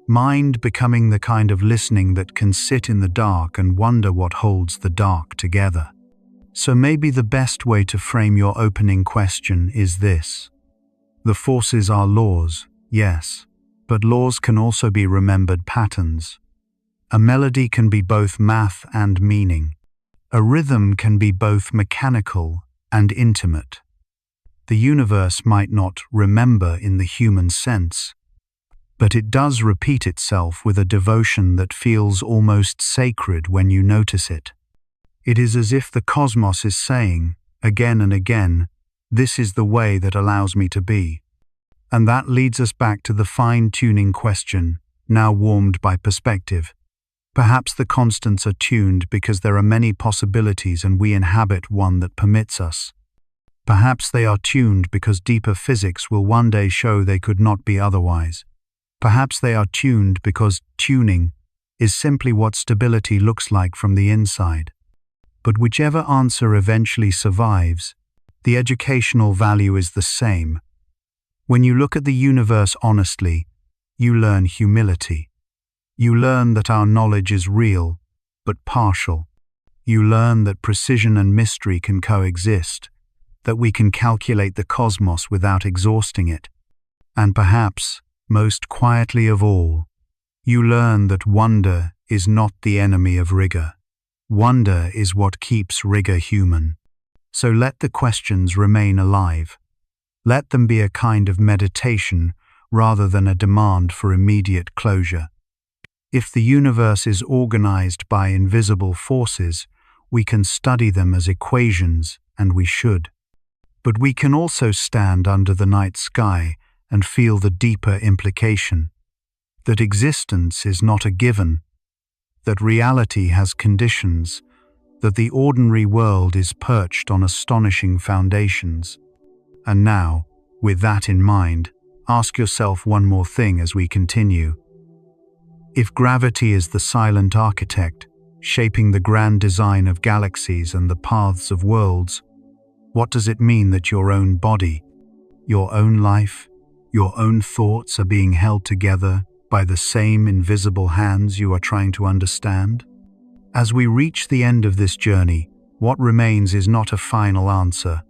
S1: mind becoming the kind of listening that can sit in the dark and wonder what holds the dark together. So maybe the best way to frame your opening question is this. The forces are laws, yes, but laws can also be remembered patterns. A melody can be both math and meaning. A rhythm can be both mechanical and intimate. The universe might not remember in the human sense, but it does repeat itself with a devotion that feels almost sacred when you notice it. It is as if the cosmos is saying, again and again, this is the way that allows me to be. And that leads us back to the fine-tuning question, now warmed by perspective. Perhaps the constants are tuned because there are many possibilities and we inhabit one that permits us. Perhaps they are tuned because deeper physics will one day show they could not be otherwise. Perhaps they are tuned because tuning is simply what stability looks like from the inside. But whichever answer eventually survives, the educational value is the same. When you look at the universe honestly, you learn humility. You learn that our knowledge is real, but partial. You learn that precision and mystery can coexist, that we can calculate the cosmos without exhausting it. And perhaps, most quietly of all, you learn that wonder is not the enemy of rigor. Wonder is what keeps rigor human. So let the questions remain alive. Let them be a kind of meditation rather than a demand for immediate closure. If the universe is organized by invisible forces, we can study them as equations, and we should. But we can also stand under the night sky and feel the deeper implication, that existence is not a given, that reality has conditions, that the ordinary world is perched on astonishing foundations. And now, with that in mind, ask yourself one more thing as we continue. If gravity is the silent architect, shaping the grand design of galaxies and the paths of worlds. What does it mean that your own body, your own life, your own thoughts are being held together by the same invisible hands you are trying to understand? As we reach the end of this journey, what remains is not a final answer,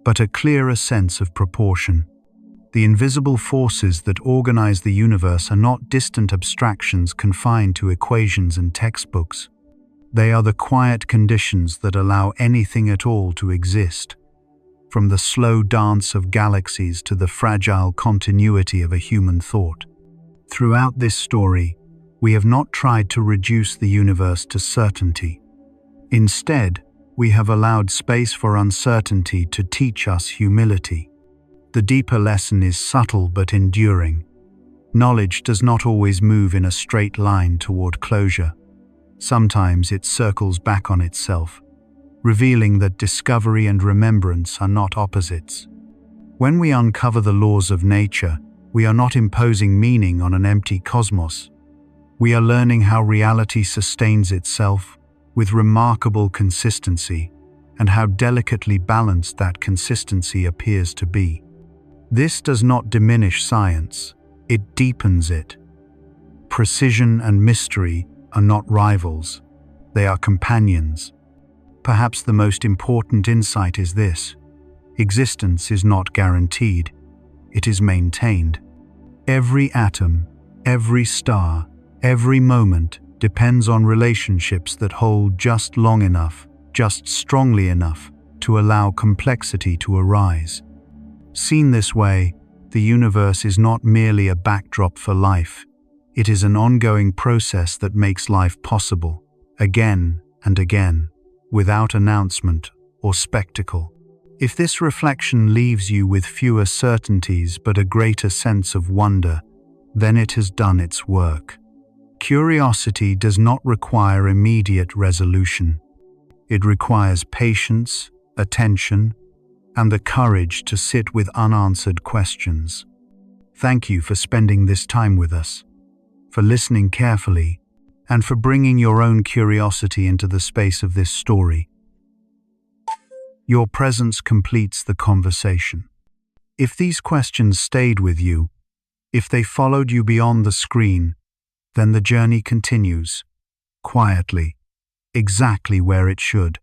S1: but a clearer sense of proportion. The invisible forces that organize the universe are not distant abstractions confined to equations and textbooks. They are the quiet conditions that allow anything at all to exist, from the slow dance of galaxies to the fragile continuity of a human thought. Throughout this story, we have not tried to reduce the universe to certainty. Instead, we have allowed space for uncertainty to teach us humility. The deeper lesson is subtle but enduring. Knowledge does not always move in a straight line toward closure. Sometimes it circles back on itself, revealing that discovery and remembrance are not opposites. When we uncover the laws of nature, we are not imposing meaning on an empty cosmos. We are learning how reality sustains itself with remarkable consistency, and how delicately balanced that consistency appears to be. This does not diminish science, it deepens it. Precision and mystery are not rivals, they are companions. Perhaps the most important insight is this: existence is not guaranteed, it is maintained. Every atom, every star, every moment depends on relationships that hold just long enough, just strongly enough, to allow complexity to arise. Seen this way, the universe is not merely a backdrop for life. It is an ongoing process that makes life possible, again and again, without announcement or spectacle. If this reflection leaves you with fewer certainties but a greater sense of wonder, then it has done its work. Curiosity does not require immediate resolution. It requires patience, attention, and the courage to sit with unanswered questions. Thank you for spending this time with us, for listening carefully, and for bringing your own curiosity into the space of this story. Your presence completes the conversation. If these questions stayed with you, if they followed you beyond the screen, then the journey continues, quietly, exactly where it should.